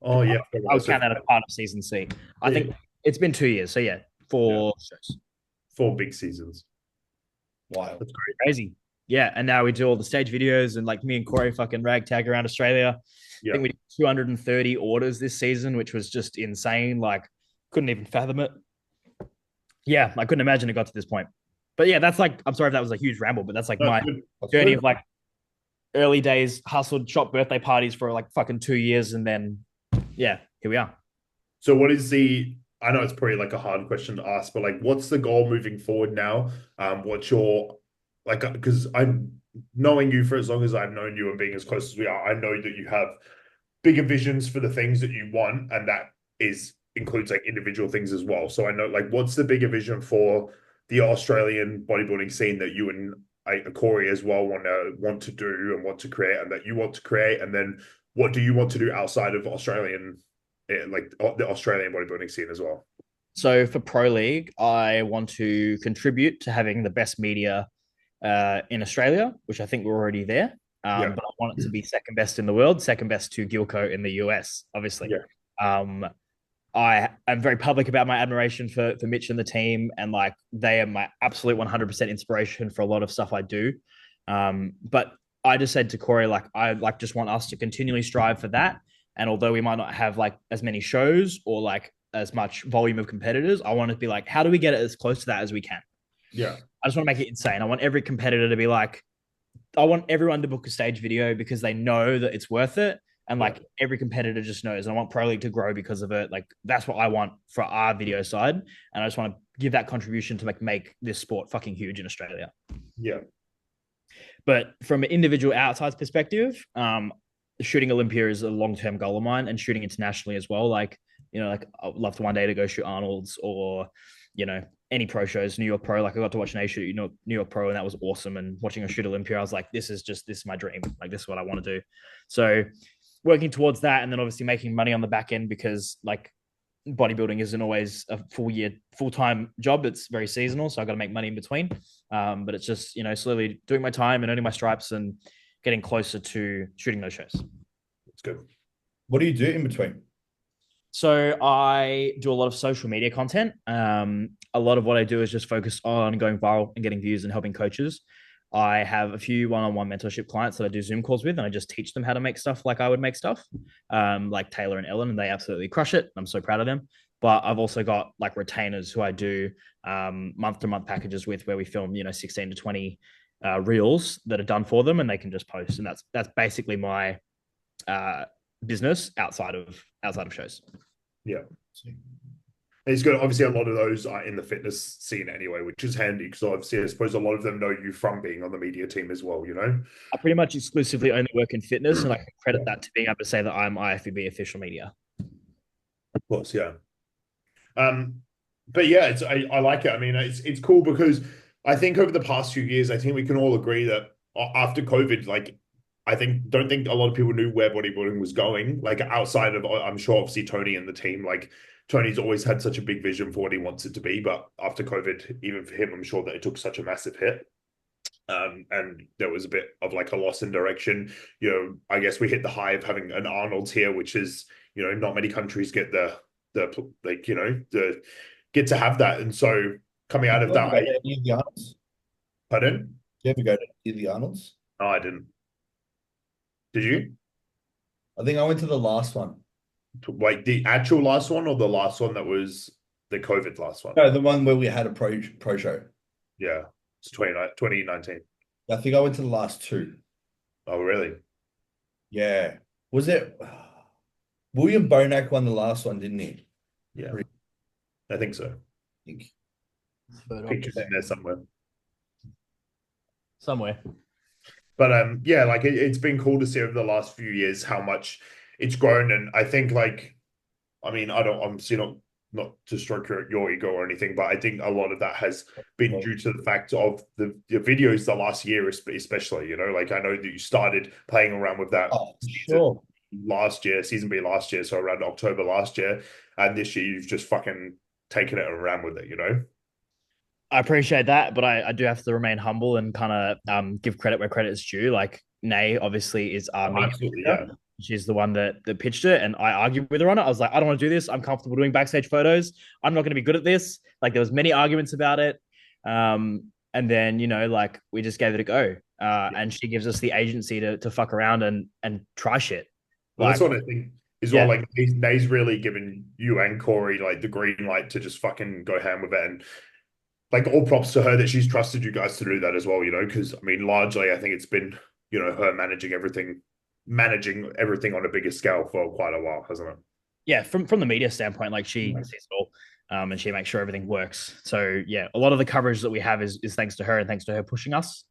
Oh yeah, I would count that as part of season C. I think it's been 2 years, so yeah, 4 shows, 4 big seasons. Wow, that's great, crazy. Yeah, and now we do all the stage videos and like me and Corey fucking ragtag around Australia. I think we did 230 orders this season, which was just insane. Like, couldn't even fathom it. Yeah, I couldn't imagine it got to this point. But yeah, that's like, I'm sorry if that was a huge ramble, but that's like my journey of like early days, hustled, shop birthday parties for like fucking 2 years. And then, yeah, here we are. So what is I know it's probably like a hard question to ask, but like, what's the goal moving forward now? What's your, like, because I'm knowing you for as long as I've known you and being as close as we are, I know that you have bigger visions for the things that you want, and that includes like individual things as well. So I know, like, what's the bigger vision for the Australian bodybuilding scene that you and Corey as well want to do and want to create, and that you want to create, and then what do you want to do outside of like the Australian bodybuilding scene as well? So for Pro League, I want to contribute to having the best media in Australia, which I think we're already there. Yeah. But I want it to be second best in the world, second best to Gilco in the US, obviously. Yeah. I am very public about my admiration for Mitch and the team, and like they are my absolute 100% inspiration for a lot of stuff I do. But I just said to Corey, like, I like just want us to continually strive for that. And although we might not have like as many shows or like as much volume of competitors, I want to be like, how do we get it as close to that as we can? Yeah. I just want to make it insane. I want every competitor to be like, I want everyone to book a stage video because they know that it's worth it. And like every competitor just knows. And I want Pro League to grow because of it. Like that's what I want for our video side. And I just want to give that contribution to make this sport fucking huge in Australia. Yeah. But from an individual outside's perspective, shooting Olympia is a long-term goal of mine, and shooting internationally as well. Like, you know, like I'd love to one day to go shoot Arnold's or, you know, any pro shows, New York Pro. Like I got to watch an A shoot, you know, New York Pro, and that was awesome. And watching a shoot Olympia, I was like, this is my dream. Like this is what I want to do. So working towards that, and then obviously making money on the back end, because like bodybuilding isn't always a full-time job. It's very seasonal. So I got to make money in between. But it's just, you know, slowly doing my time and earning my stripes and getting closer to shooting those shows. That's good. What do you do in between? So I do a lot of social media content. A lot of what I do is just focus on going viral and getting views and helping coaches. I have a few one-on-one mentorship clients that I do Zoom calls with, and I just teach them how to make stuff like I would make stuff, like Taylor and Ellen, and they absolutely crush it. I'm so proud of them. But I've also got like retainers who I do month-to-month packages with, where we film, you know, 16 to 20 reels that are done for them, and they can just post. And that's basically my business outside of shows. Yeah. It's good. Obviously, a lot of those are in the fitness scene anyway, which is handy because obviously I suppose a lot of them know you from being on the media team as well, you know? I pretty much exclusively only work in fitness, and I can credit that to being able to say that I'm IFBB official media. Of course, yeah. But yeah, I like it. I mean, it's cool because I think over the past few years, I think we can all agree that after COVID, like don't think a lot of people knew where bodybuilding was going. Like outside of, I'm sure obviously Tony and the team, like Tony's always had such a big vision for what he wants it to be. But after COVID, even for him, I'm sure that it took such a massive hit. And there was a bit of like a loss in direction. You know, I guess we hit the high of having an Arnold's here, which is, you know, not many countries get the get to have that. And so coming out of that, The Arnold's? Pardon? Did you ever go to the Arnold's? No, I didn't. Did you? I think I went to the last one. Like the actual last one, or the last one that was the COVID last one? No, the one where we had a pro show. Yeah, it's 2019. I think I went to the last two. Oh, really? Yeah. Was it William Bonac won the last one, didn't he? Yeah, I think so. I think. Pictures in there somewhere. But yeah, like it's been cool to see over the last few years how much it's grown. And I think, like, I mean, I'm obviously not to stroke your ego or anything, but I think a lot of that has been due to the fact of the videos the last year, especially, you know, like I know that you started playing around with that sure. Season B last year, so around October last year, and this year you've just fucking taken it and ran with it, you know? I appreciate that, but I do have to remain humble and kind of give credit where credit is due. Like Nay obviously is our absolutely, yeah. She's the one that pitched it, and I argued with her on it. I was like, I don't want to do this. I'm comfortable doing backstage photos. I'm not going to be good at this. Like there was many arguments about it, and then, you know, like we just gave it a go. And she gives us the agency to fuck around and try shit. Well, that's what I think as well. Like Nay's really given you and Corey like the green light to just fucking go ham with it, and like all props to her that she's trusted you guys to do that as well, you know, because I mean, largely I think it's been, you know, her managing everything on a bigger scale for quite a while, hasn't it? Yeah, from the media standpoint, like she sees it all, and she makes sure everything works. So yeah, a lot of the coverage that we have is thanks to her and thanks to her pushing us.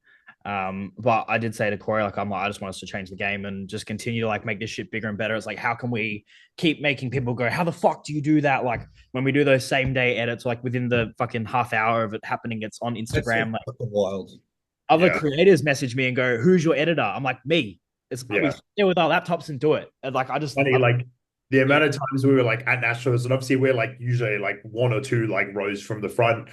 But I did say to Corey, like, I just want us to change the game and just continue to like make this shit bigger and better. It's like, how can we keep making people go, how the fuck do you do that? Like when we do those same day edits, like within the fucking half hour of it happening, it's on That's so Instagram. Like fucking wild. other Yeah. creators message me and go, "Who's your editor?" I'm like, "Me." It's we Yeah. sit there with our laptops and do it. And like I just Funny, like the yeah, amount of times we were like at nationals, and obviously we're like usually like one or two like rows from the front,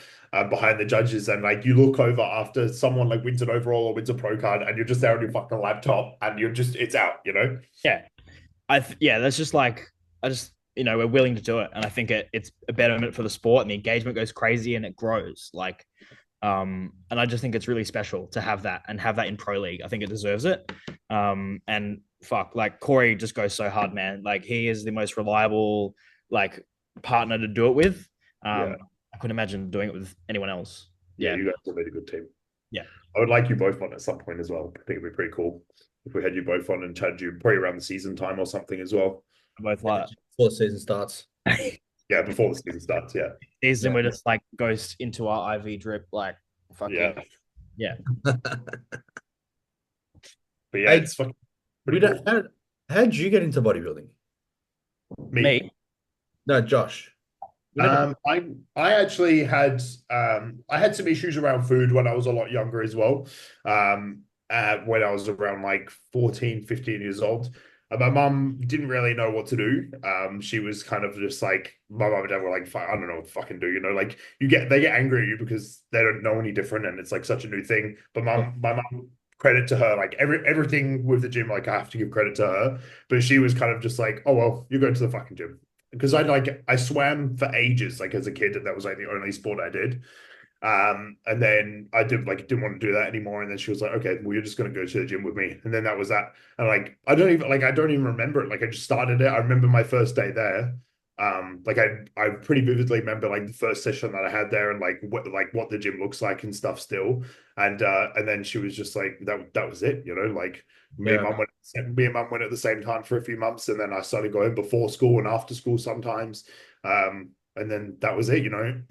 behind the judges, and like you look over after someone like wins an overall or wins a pro card, and you're just there on your fucking laptop, and you're just it's out, you know? yeah. Yeah, that's just like I just we're willing to do it, and I think it's a betterment for the sport, and the engagement goes crazy and it grows. Like and I just think it's really special to have that and have that in pro league. I think it deserves it. And fuck, like Corey just goes so hard, man. Like he is the most reliable like partner to do it with. Yeah. I couldn't imagine doing it with anyone else. Yeah, Yeah, you guys have made a good team. yeah, I would like you both on at some point as well. I think it'd be pretty cool if we had you both on and chatted you probably around the season time or something as well. I both like Before the season starts. Yeah, before the season starts. Yeah. season. Yeah. We're just like goes into our IV drip, like fucking Yeah. yeah. But yeah, Hey, it's fucking we pretty don't, cool. how'd you get into bodybuilding? Me, No, Josh. I actually had I had some issues around food when I was a lot younger as well. When I was around like 14, 15 years old. My mum didn't really know what to do. She was kind of just like my mum and dad were like, I don't know what to fucking do, you know, like they get angry at you because they don't know any different and it's like such a new thing. But my mum, credit to her, like everything with the gym, like I have to give credit to her. But she was kind of just like, oh well, you're going to the fucking gym. Because I swam for ages, like as a kid, and that was like the only sport I did. And then I didn't want to do that anymore. And then she was like, okay, well, you're just gonna go to the gym with me. And then that was that. And like I don't even remember it. Like I just started it. I remember my first day there. Like I pretty vividly remember like the first session that I had there and like what the gym looks like and stuff still. And then she was just like that was it, you know, like Yeah. me and mum went at the same time for a few months, and then I started going before school and after school sometimes. And then that was it, you know.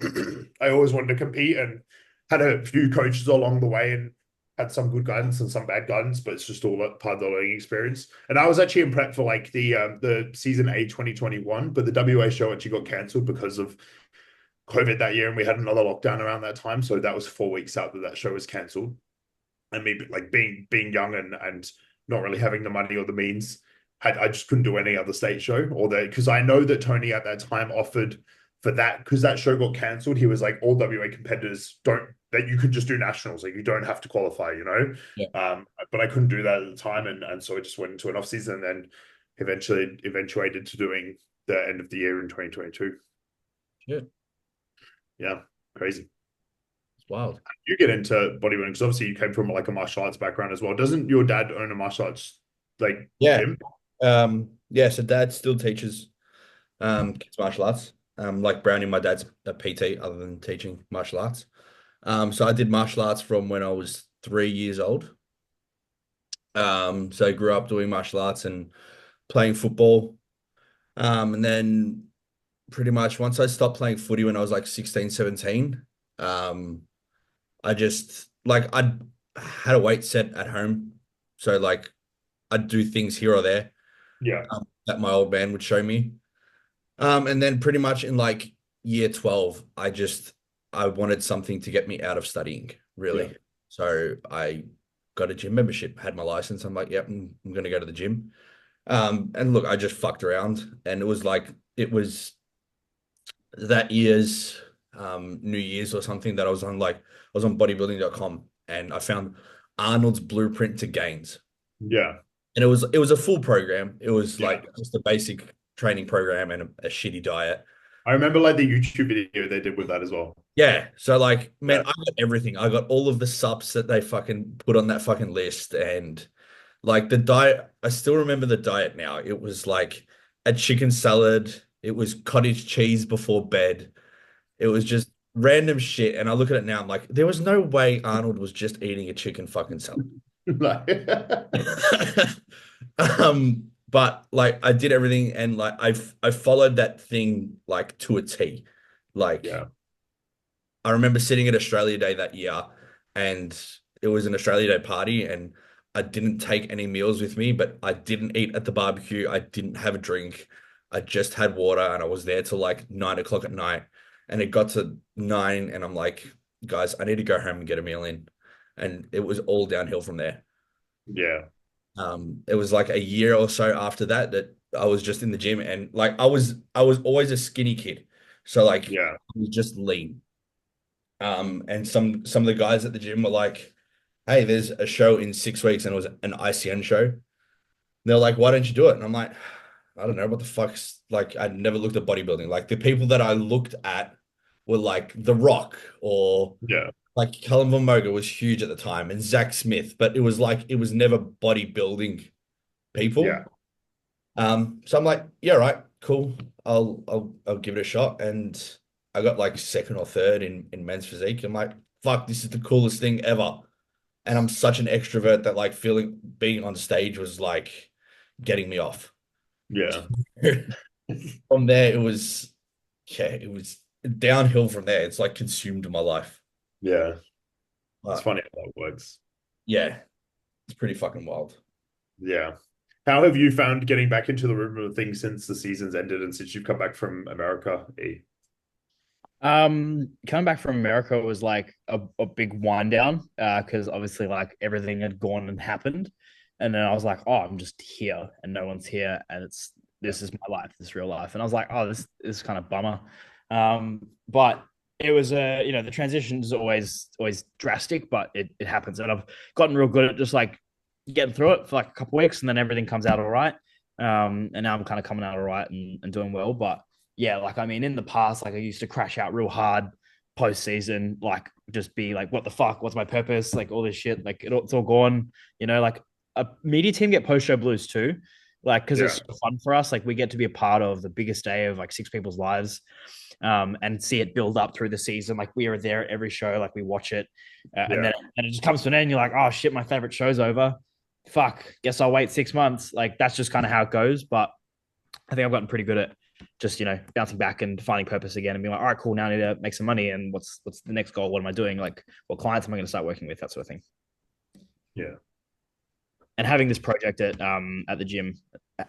I always wanted to compete and had a few coaches along the way and had some good guidance and some bad guidance, but it's just all part of the learning experience. And I was actually in prep for like the season A 2021, but the WA show actually got cancelled because of COVID that year, and we had another lockdown around that time. So that was 4 weeks out that show was cancelled. And me like being young and not really having the money or the means, I just couldn't do any other state show because I know that Tony at that time offered for that because that show got cancelled. He was like, all WA competitors that you could just do nationals, like you don't have to qualify, you know. Yeah. But I couldn't do that at the time, and so I just went into an off season and then eventually eventuated to doing the end of the year in 2022. Shit. Yeah, crazy. It's wild. You get into bodybuilding because obviously you came from like a martial arts background as well. Doesn't your dad own a martial arts like Yeah. gym? Yeah, so dad still teaches kids martial arts. Like Brownie, my dad's a PT other than teaching martial arts. So I did martial arts from when I was 3 years old. So I grew up doing martial arts and playing football. And then pretty much once I stopped playing footy when I was like 16, 17, I just like I had a weight set at home. So like I'd do things here or there Yeah. that my old man would show me. And then pretty much in like year 12, I wanted something to get me out of studying, really. Yeah. So I got a gym membership, had my license. I'm like, yep, I'm gonna go to the gym. And look, I just fucked around, and it was that year's New Year's or something that I was on bodybuilding.com, and I found Arnold's blueprint to gains. Yeah. And it was a full program. It was Yeah. like just a basic training program and a shitty diet. I remember like the YouTube video they did with that as well. Yeah. So like, man, Yeah. I got everything. I got all of the subs that they fucking put on that fucking list. And like the diet, I still remember the diet now. It was like a chicken salad. It was cottage cheese before bed. It was just random shit. And I look at it now, I'm like, there was no way Arnold was just eating a chicken fucking salad. Like, But like I did everything and like I followed that thing like to a T. Like yeah. I remember sitting at Australia Day that year and it was an Australia Day party and I didn't take any meals with me, but I didn't eat at the barbecue. I didn't have a drink. I just had water and I was there till like 9 o'clock at night. And it got to 9 and I'm like, guys, I need to go home and get a meal in. And it was all downhill from there. Yeah. It was like a year or so after that that I was just in the gym and like I was always a skinny kid. So like I Yeah. was just lean. And some of the guys at the gym were like, hey, there's a show in 6 weeks and it was an ICN show. They're like, why don't you do it? And I'm like, I don't know what the fuck's like. I'd never looked at bodybuilding. Like the people that I looked at were like The Rock or Yeah. like Callum Von Moger was huge at the time and Zach Smith, but it was like it was never bodybuilding people. Yeah. So I'm like, yeah, right, cool. I'll give it a shot. And I got like second or third in men's physique. I'm like, fuck, this is the coolest thing ever. And I'm such an extrovert that like feeling being on stage was like getting me off. Yeah. From there, it was downhill from there. It's like consumed my life. Yeah. It's But funny how that works. yeah, it's pretty fucking wild. Yeah. How have you found getting back into the rhythm of things since the season's ended and since you've come back from America? Coming back from America was like a big wind down, because obviously like everything had gone and happened. And then I was like, oh, I'm just here and no one's here. And this is my life, this real life. And I was like, oh, this is kind of bummer. But it was the transition is always drastic, but it happens. And I've gotten real good at just like getting through it for like a couple of weeks and then everything comes out all right. And now I'm kind of coming out all right and doing well. But yeah, like I mean, in the past, like I used to crash out real hard postseason, like just be like, what the fuck? What's my purpose? Like all this shit, like it's all gone. Like a media team get post show blues too, like because it's so fun for us. Like we get to be a part of the biggest day of like six people's lives, and see it build up through the season. Like we are there at every show, like we watch it, and then it just comes to an end. You're like, oh shit, my favorite show's over. Fuck, guess I'll wait 6 months. Like that's just kind of how it goes. But I think I've gotten pretty good at just bouncing back and finding purpose again and being like, all right, cool, now I need to make some money and what's the next goal, what am I doing, like what clients am I going to start working with, that sort of thing. Yeah. And having this project at the gym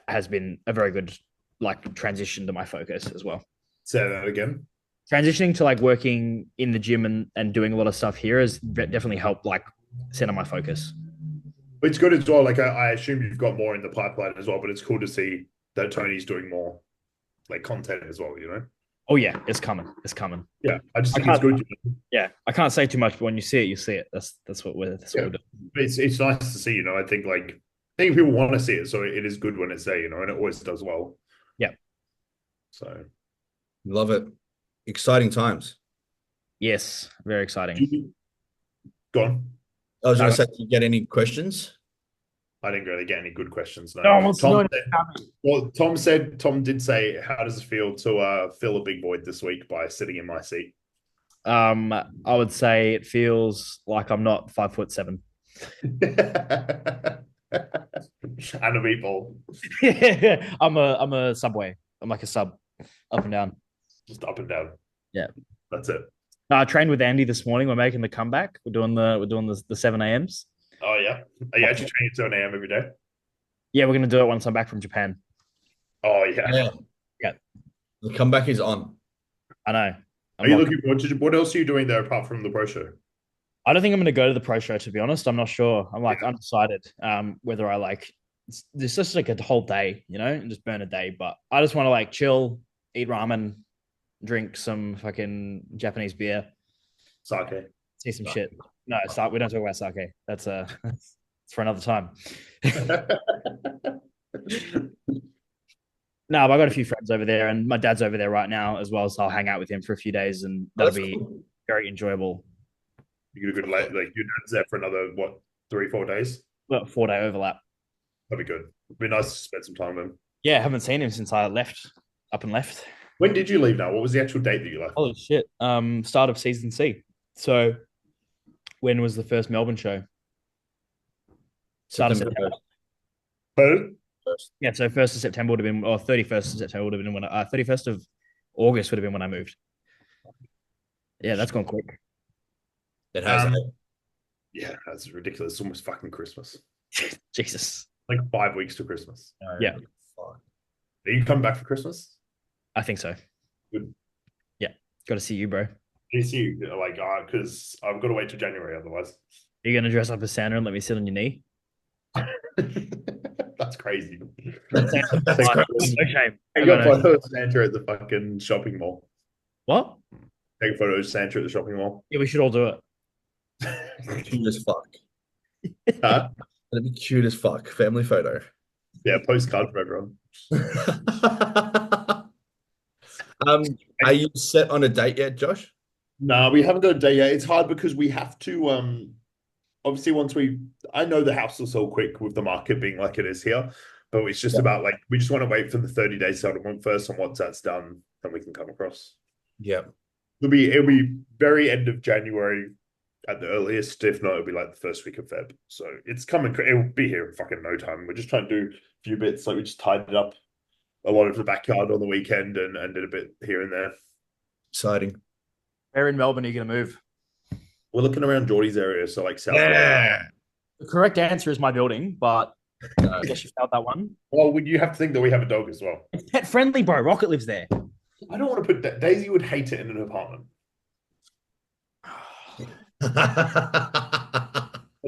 has been a very good like transition to my focus as well. Say that again. Transitioning to like working in the gym and doing a lot of stuff here has definitely helped like center my focus. It's good as well. Like I assume you've got more in the pipeline as well, but it's cool to see that Tony's doing more like content as well. Oh yeah, it's coming. Yeah, I just think it's good. Yeah, I can't say too much, but when you see it, you see it. That's what we're doing. It's nice to see. I think people want to see it, so it is good when it's there. And it always does well. Yeah. So Love it. Exciting times. Yes, very exciting. Go on. I was going to say, did you get any questions? I didn't really get any good questions. No. Tom did say, how does it feel to fill a big void this week by sitting in my seat? I would say it feels like I'm not 5'7". And a meatball. I'm a subway. I'm like a sub, up and down. Just up and down. Yeah, that's it. I trained with Andy this morning. We're making the comeback. We're doing the 7 a.m.s. Oh yeah, are you actually training at 7 a.m. every day? Yeah, we're gonna do it once I'm back from Japan. Oh yeah. The comeback is on. I know. Are you looking forward to what else are you doing there apart from the pro show? I don't think I'm going to go to the pro show, to be honest. I'm not sure. I'm like undecided whether I like it's just like a whole day, and just burn a day. But I just want to like chill, eat ramen, drink some fucking Japanese beer, sake, see some shit. No, we don't talk about sake. That's it's for another time. No, but I got a few friends over there, and my dad's over there right now as well. So I'll hang out with him for a few days, and that'll be very enjoyable. You get a good like your dad's there for another 3-4 days? Well, 4-day overlap. That'd be good. It'd be nice to spend some time with him. Yeah, I haven't seen him since I left. When did you leave now? What was the actual date that you left? Holy shit. Start of season C. So when was the first Melbourne show? Start of September. Pardon? Yeah, so 1st of September would have been, or 31st of September would have been 31st of August would have been when I moved. Yeah, that's gone quick. It has. Yeah, that's ridiculous. It's almost fucking Christmas. Jesus. Like 5 weeks to Christmas. No, Yeah. fuck. Are you coming back for Christmas? I think so. Good. Yeah. Got to see you, bro. Are Yes, you like because I've got to wait till January otherwise. you going to dress up as Santa and let me sit on your knee? That's crazy. That's crazy. No shame. Take a photo of Santa at the fucking shopping mall. What? Take a photo of Santa at the shopping mall. Yeah, we should all do it. Cute as fuck. Huh? That'd be cute as fuck. Family photo. Yeah, postcard for everyone. Are you set on a date yet, Josh? No, we haven't got a day yet. It's hard because we have to obviously I know the house will sell quick with the market being like it is here, but it's just about like we just want to wait for the 30-day settlement first, and once that's done, then we can come across. Yeah. It'll be very end of January at the earliest. If not, it'll be like the first week of Feb. So it's coming. It'll be here in fucking no time. We're just trying to do a few bits. Like we just tidied up a lot of the backyard on the weekend and did a bit here and there. Exciting. Where in Melbourne are you going to move? We're looking around Jordy's area, so like South. Yeah. The correct answer is my building, but I guess you failed that one. Well, you have to think that we have a dog as well. It's pet friendly, bro. Rocket lives there. I don't want to put Daisy would hate it in an apartment. Not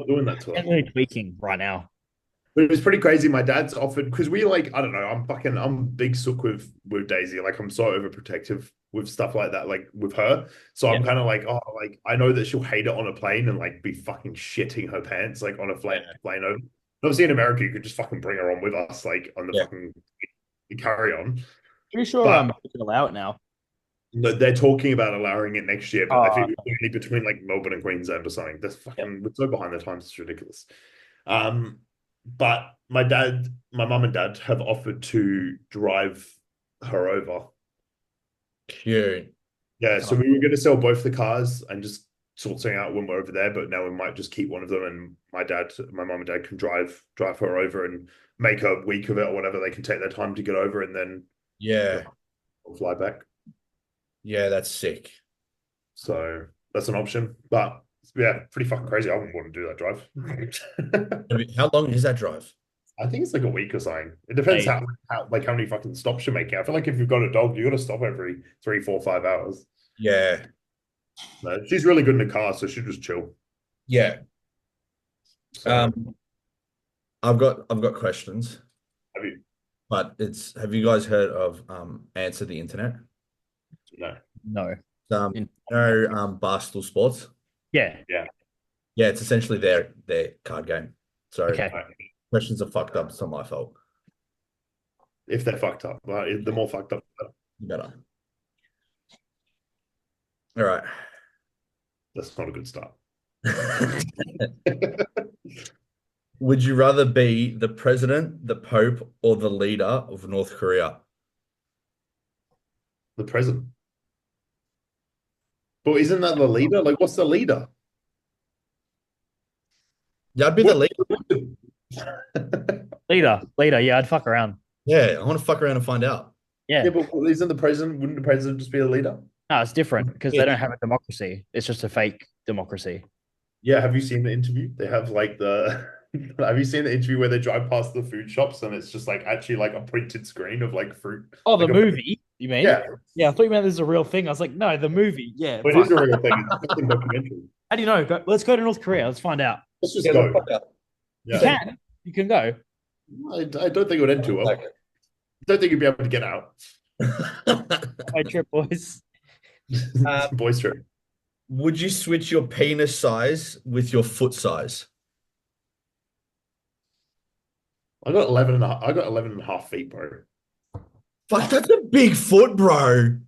doing that to her. Definitely tweaking right now. But it was pretty crazy. My dad's offered because we like I don't know. I'm big sook with Daisy. Like I'm so overprotective with stuff like that. Like with her, so I'm kind of like like I know that she'll hate it on a plane and like be fucking shitting her pants like on a plane over. Obviously in America you could just fucking bring her on with us like on the fucking carry on. Pretty sure we can allow it now. They're talking about allowing it next year, but I think it's only between like Melbourne and Queensland or something. That's fucking we're so behind the times. It's ridiculous. But my mum and dad have offered to drive her over. Cute. Yeah, so we were going to sell both the cars and just sort something out when we're over there, but now we might just keep one of them, and my mum and dad can drive her over and make a week of it or whatever. They can take their time to get over and then fly back. Yeah, that's sick. So that's an option, but yeah, pretty fucking crazy. I wouldn't want to do that drive. How long is that drive? I think it's like a week or something. It depends how many fucking stops you make. I feel like if you've got a dog, you got to stop every 3, 4, 5 hours. Yeah. No, she's really good in the car, so she'll just chill. Yeah. So, I've got questions. have you? But have you guys heard of Answer the Internet? No. Barstool Sports. Yeah. It's essentially their card game. So Okay. questions are fucked up. It's not my fault. If they're fucked up, the more fucked up, the Better. All right. that's not a good start. Would you rather be the president, the Pope, or the leader of North Korea? The president. But isn't that the leader? Like, what's the leader? Yeah, I'd be the leader. Leader. Yeah, I'd fuck around. Yeah, I want to fuck around and find out. Yeah. But isn't the president? Wouldn't the president just be the leader? No, it's different because they don't have a democracy. It's just a fake democracy. Yeah. Have you seen the interview? They have like Have you seen the interview where they drive past the food shops and it's just like actually like a printed screen of like fruit? Oh, like the movie, you mean? Yeah. Yeah, I thought you meant this is a real thing. I was like, no, the movie. Yeah. But it is a real thing. It's a fucking documentary. How do you know? Let's go to North Korea. Let's find out. Let's just go. Yeah. You can go. I don't think it would end too well. I don't think you'd be able to get out. My trip, boys. Boys trip. Would you switch your penis size with your foot size? I got 11 and a half feet, bro. Fuck, that's a big foot, bro.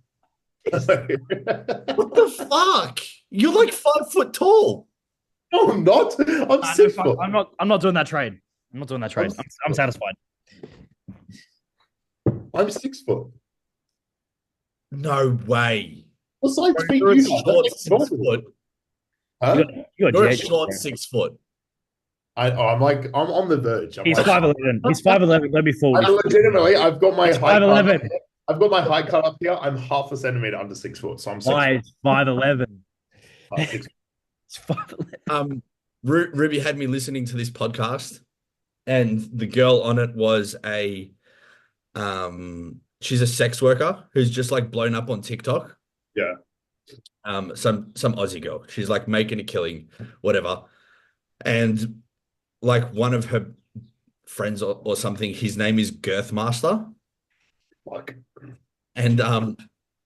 What the fuck? You're like 5 foot tall. No, I'm not. I'm 6 foot. I'm not doing that trade. I'm satisfied. I'm 6 foot. No way. What size feet You're you a got? short That's like 6 foot. Huh? You're a short 6 foot. I'm on the verge. He's 5'11". He's 5'11". Let me forward. Legitimately, I've got my height. 5'11". I've got my height cut up here. I'm half a centimeter under 6 foot, so I'm 6 Why? foot. 5'11". Six- It's 5'11". Ruby had me listening to this podcast, and the girl on it was she's a sex worker who's just like blown up on TikTok. Yeah. Some Aussie girl. She's like making a killing, whatever. And like one of her friends or something, his name is Girthmaster. Fuck. And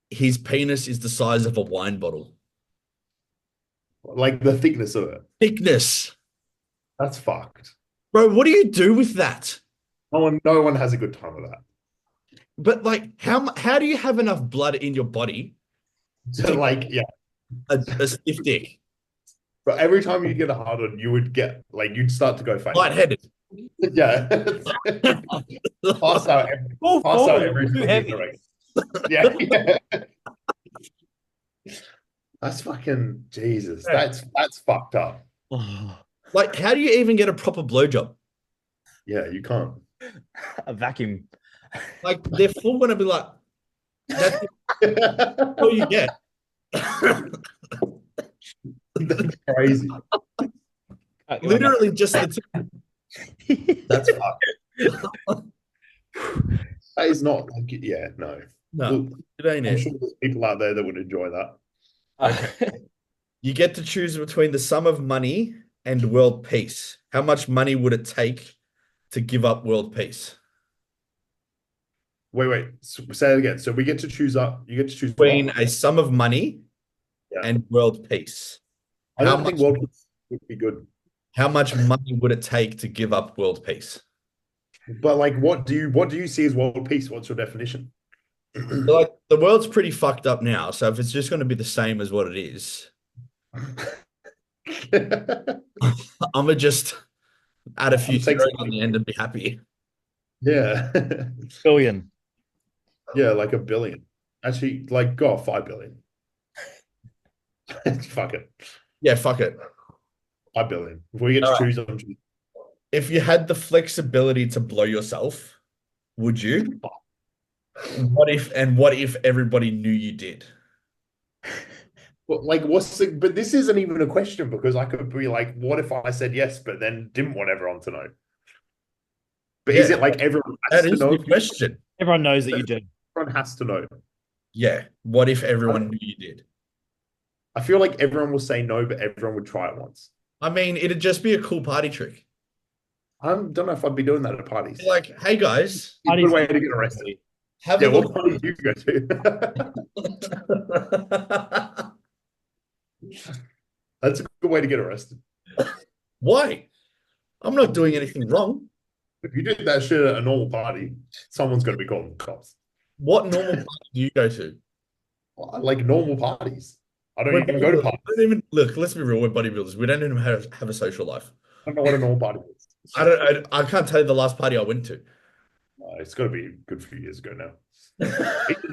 his penis is the size of a wine bottle. Like the thickness of it. Thickness. That's fucked. Bro, what do you do with that? No one has a good time with that. But like, how do you have enough blood in your body So like, yeah. a stiff dick? But every time you get a hard on, you would get like you'd start to go faint. Lightheaded. Yeah. Pass out every too heavy. Yeah. Yeah. That's fucking Jesus. That's fucked up. Like, how do you even get a proper blowjob? Yeah, you can't. A vacuum. Like, they're full gonna be like, that's all you get. That's crazy. Literally just the tip. That's fucked. That is not like, yeah, no. No, Look, it ain't I'm it. sure there's people out there that would enjoy that. You get to choose between the sum of money and world peace. How much money would it take to give up world peace? Wait. Say it again. So we get to choose up. You get to choose Between what? a sum of money and world peace. I don't think world peace would be good. How much money would it take to give up world peace? But like, what do you see as world peace? What's your definition? Like, the world's pretty fucked up now, so if it's just going to be the same as what it is, I'm gonna just add a few zeros on the end and be happy. Yeah. Billion. Yeah, like $1 billion. Actually, like, go 5 billion. Fuck it. Yeah, fuck it. 5 billion. If we get to choose, I'm choosing. If you had the flexibility to blow yourself, would you? What if everybody knew you did? But like, but this isn't even a question because I could be like, what if I said yes, but then didn't want everyone to know? But is it like everyone has That to is know? the question. Everyone knows that you do. Everyone has to know. Yeah. What if everyone knew you did? I feel like everyone will say no, but everyone would try it once. I mean, it'd just be a cool party trick. I don't know if I'd be doing that at parties. Like, hey guys, it's a good way to get arrested. have Yeah, a what look. party do you go to? That's a good way to get arrested. Why? I'm not doing anything wrong. If you did that shit at a normal party, someone's going to be calling the cops. What normal party do you go to? Like normal parties. I don't even go to parties. Look, let's be real. We're bodybuilders. We don't even have a social life. I don't know what a normal party is. I can't tell you the last party I went to. It's got to be a good few years ago now.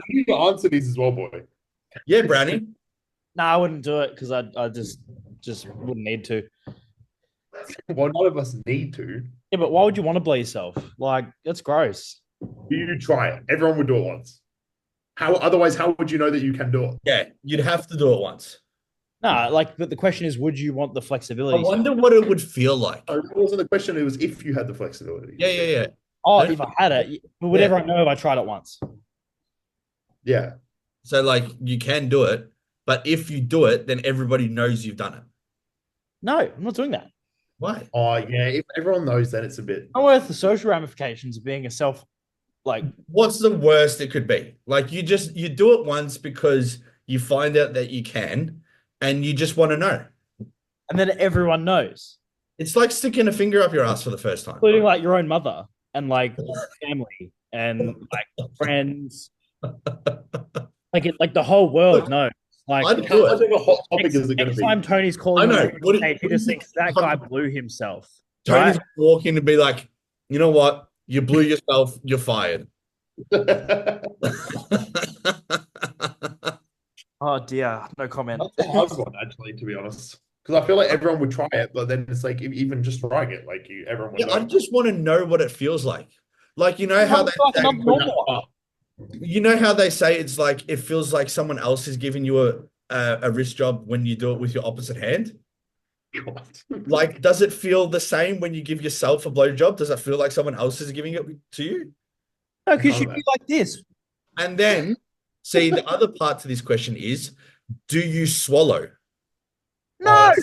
You can answer these as well, boy. Yeah, Brownie. No, I wouldn't do it because I just wouldn't need to. Well, none of us need to. Yeah, but why would you want to blow yourself? Like, that's gross. You try it. Everyone would do it once. Otherwise, how would you know that you can do it? Yeah, you'd have to do it once. No, like, but the question is, would you want the flexibility? I wonder what it would feel like. It wasn't the question. It was if you had the flexibility. Yeah. Oh, if I had it, but would everyone know if I tried it once? Yeah. So, like, you can do it, but if you do it, then everybody knows you've done it. No, I'm not doing that. Why? Oh, yeah. If everyone knows, then it's a bit. Not worth the social ramifications of being a like. What's the worst it could be? Like, you do it once because you find out that you can, and you just want to know. And then everyone knows. It's like sticking a finger up your ass for the first time. Including like your own mother and like family and like friends. Like the whole world knows. Like, How big a hot topic is it going to next be? time Tony's calling, I know. he just thinks that guy blew himself. Tony's Right? walking to be like, you know what? You blew yourself. You're fired. Oh dear, no comment. That's a hard one, actually, to be honest. Because I feel like everyone would try it, but then it's like even just trying it, like everyone would Yeah, know. I just want to know what it feels like. Like, you know how they say it's like it feels like someone else is giving you a wrist job when you do it with your opposite hand. God. Like, does it feel the same when you give yourself a blowjob? Does it feel like someone else is giving it to you? No, because you No, do like this. And then, see, the other part to this question is, do you swallow? oh,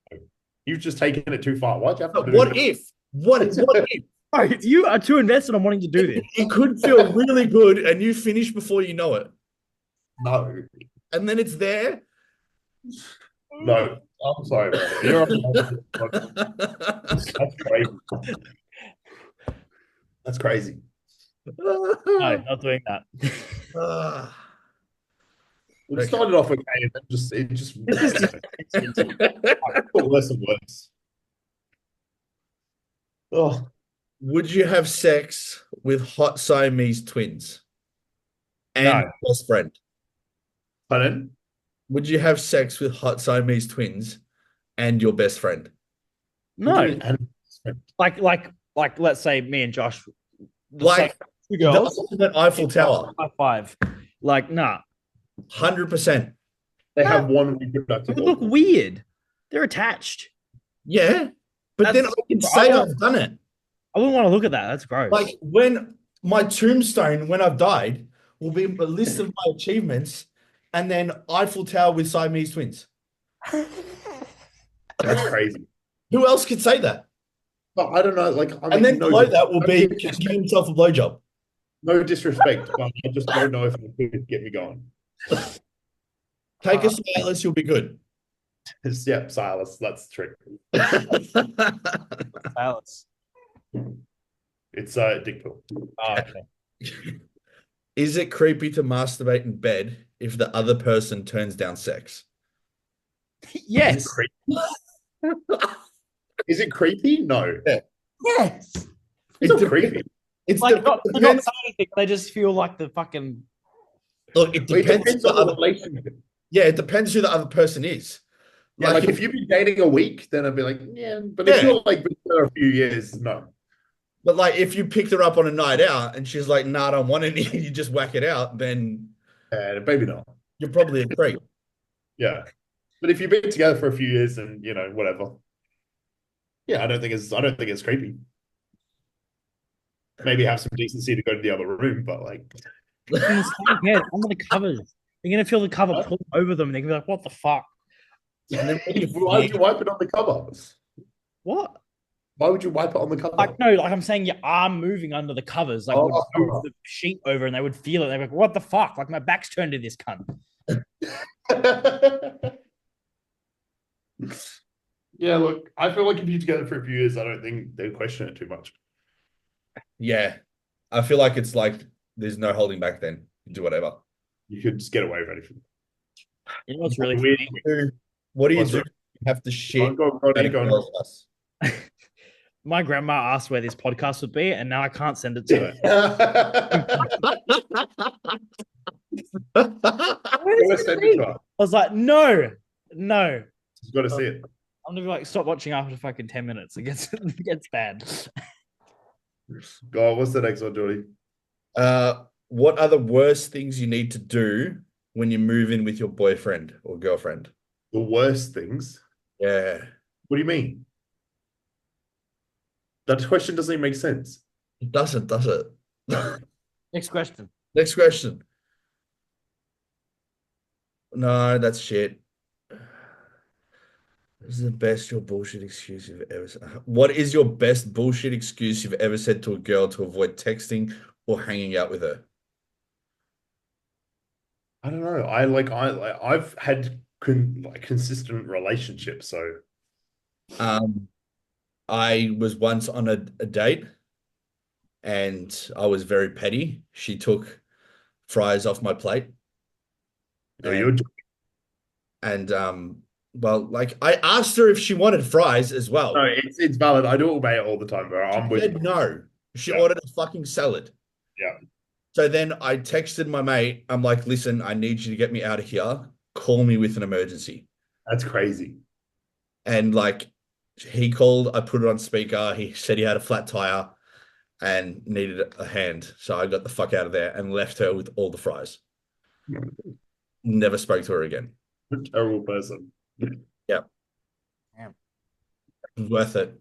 No. you've just taken it too far. Why'd you have to But do what that? if? What if? Oh, you are too invested on wanting to do this. It could feel really good and you finish before you know it. No, And then it's there. no. I'm sorry, bro. You're that's crazy. That's crazy. No, not doing that. It Okay. started off okay, and then it just got worse and worse. Oh, Would you have sex with hot Siamese twins and No. your best friend? pardon? Would you have sex with hot Siamese twins and your best friend? What do you No. mean, and- Like let's say me and Josh, Like two the girls, ultimate Eiffel Tower, high five. Like, nah. 100%. They No. have one It reproductive would look organ. weird. They're attached. Yeah, but then That's- I can say I've done it. I wouldn't want to look at that. That's gross. Like when my tombstone, when I've died, will be a list of my achievements, and then Eiffel Tower with Siamese twins. That's crazy. Who else could say that? But I don't know. Like, I mean, And then no, below that will be no give himself a blowjob. no disrespect, but I just don't know if it could get me going. Take a Silas, you'll be good. Yep, Silas, that's the trick. Silence. It's dick pill. Oh, okay. Is it creepy to masturbate in bed if the other person turns down sex? Yes. Is it creepy? No. Yes. It's not creepy. It's Like, not depends. saying anything. They just feel like the fucking. Look, it It depends. depends who on the the other, relationship. yeah, it depends who the other person is. Yeah, like if you've been dating a week, then I'd be like, yeah. But if Yeah. you're like been there a few years, no. But like if you picked her up on a night out and she's like, "Nah, I don't want any," you just whack it out, then Maybe not. you're probably a creep. Yeah. But if you've been together for a few years and whatever. Yeah, I don't think it's creepy. Maybe have some decency to go to the other room, but like In the same bed, under the covers. They're gonna feel the cover pull over them, and they're gonna be like, "What the fuck? And then why would you wipe it on the cover? What?" Why would you wipe it on the cover? Like, no, like I'm saying, your arm moving under the covers, like would move the sheet over, and they would feel it. They're like, "What the fuck? Like my back's turned to this cunt." Yeah, look, I feel like if you're together for a few years, I don't think they question it too much. yeah, I feel like it's like there's no holding back. Then you do whatever. You could just get away with anything. You know what's really Weird. What do you What's do? that? You have to shit. Go on, at a go on. girl's house. My grandma asked where this podcast would be, and now I can't send it to her. Go send it to her. I was like, no. She's got to see it. I'm gonna be like, stop watching after fucking 10 minutes. It gets bad. Go on, what's the next one, Jordy? What are the worst things you need to do when you move in with your boyfriend or girlfriend? The worst things? Yeah. What do you mean? That question doesn't even make sense. It doesn't, does it? Next question. Next question. No, that's shit. This is the best your bullshit excuse you've ever said. What is your best bullshit excuse you've ever said to a girl to avoid texting or hanging out with her? I don't know. I've had consistent relationships, so I was once on a date and I was very petty. She took fries off my plate. Well, like I asked her if she wanted fries as well. No, it's valid. I do obey it all the time, bro. I'm She with said you. no. She Yeah. ordered a fucking salad. Yeah. So then I texted my mate. I'm like, listen, I need you to get me out of here. Call me with an emergency. That's crazy. And like he called, I put it on speaker. He said he had a flat tire and needed a hand. So I got the fuck out of there and left her with all the fries. Never spoke to her again. Terrible person. Yeah. Damn. worth it.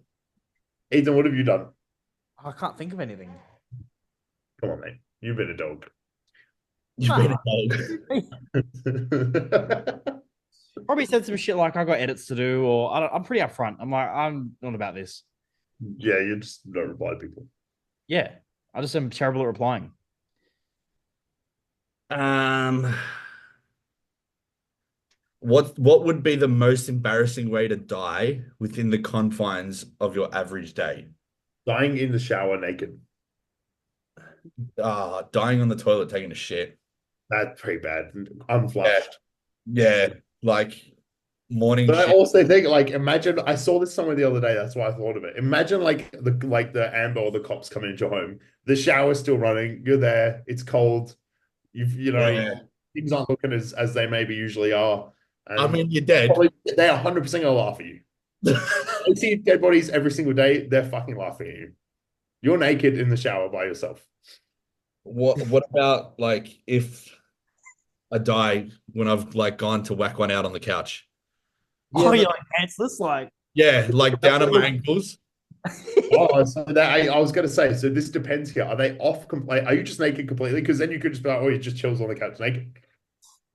Ethan, what have you done? I can't think of anything. Come on, mate. You've been a dog. You've been a dog. Probably said some shit like I got edits to do, or I'm pretty upfront. I'm like, I'm not about this. Yeah, you just don't reply to people. Yeah, I just am terrible at replying. Um, what would be the most embarrassing way to die within the confines of your average day? Dying in the shower naked. Dying on the toilet taking a shit. That's pretty bad. Unflushed. Yeah, like morning But I shit. also think, like, imagine I saw this somewhere the other day. That's why I thought of it. Imagine the Amber or the cops coming into your home. The shower's still running. You're there. It's cold. Yeah. Things aren't looking as they maybe usually are. I And mean, you're dead. probably they're 100% gonna laugh at you. They see dead bodies every single day. They're fucking laughing at you. You're naked in the shower by yourself. What about like if I die when I've like gone to whack one out on the couch? Oh, you're like pantsless, like. Yeah, like down at my ankles. Oh, so that I was gonna say. So this depends here. Are they off completely? Are you just naked completely? Because then you could just be like, oh, he just chills on the couch naked.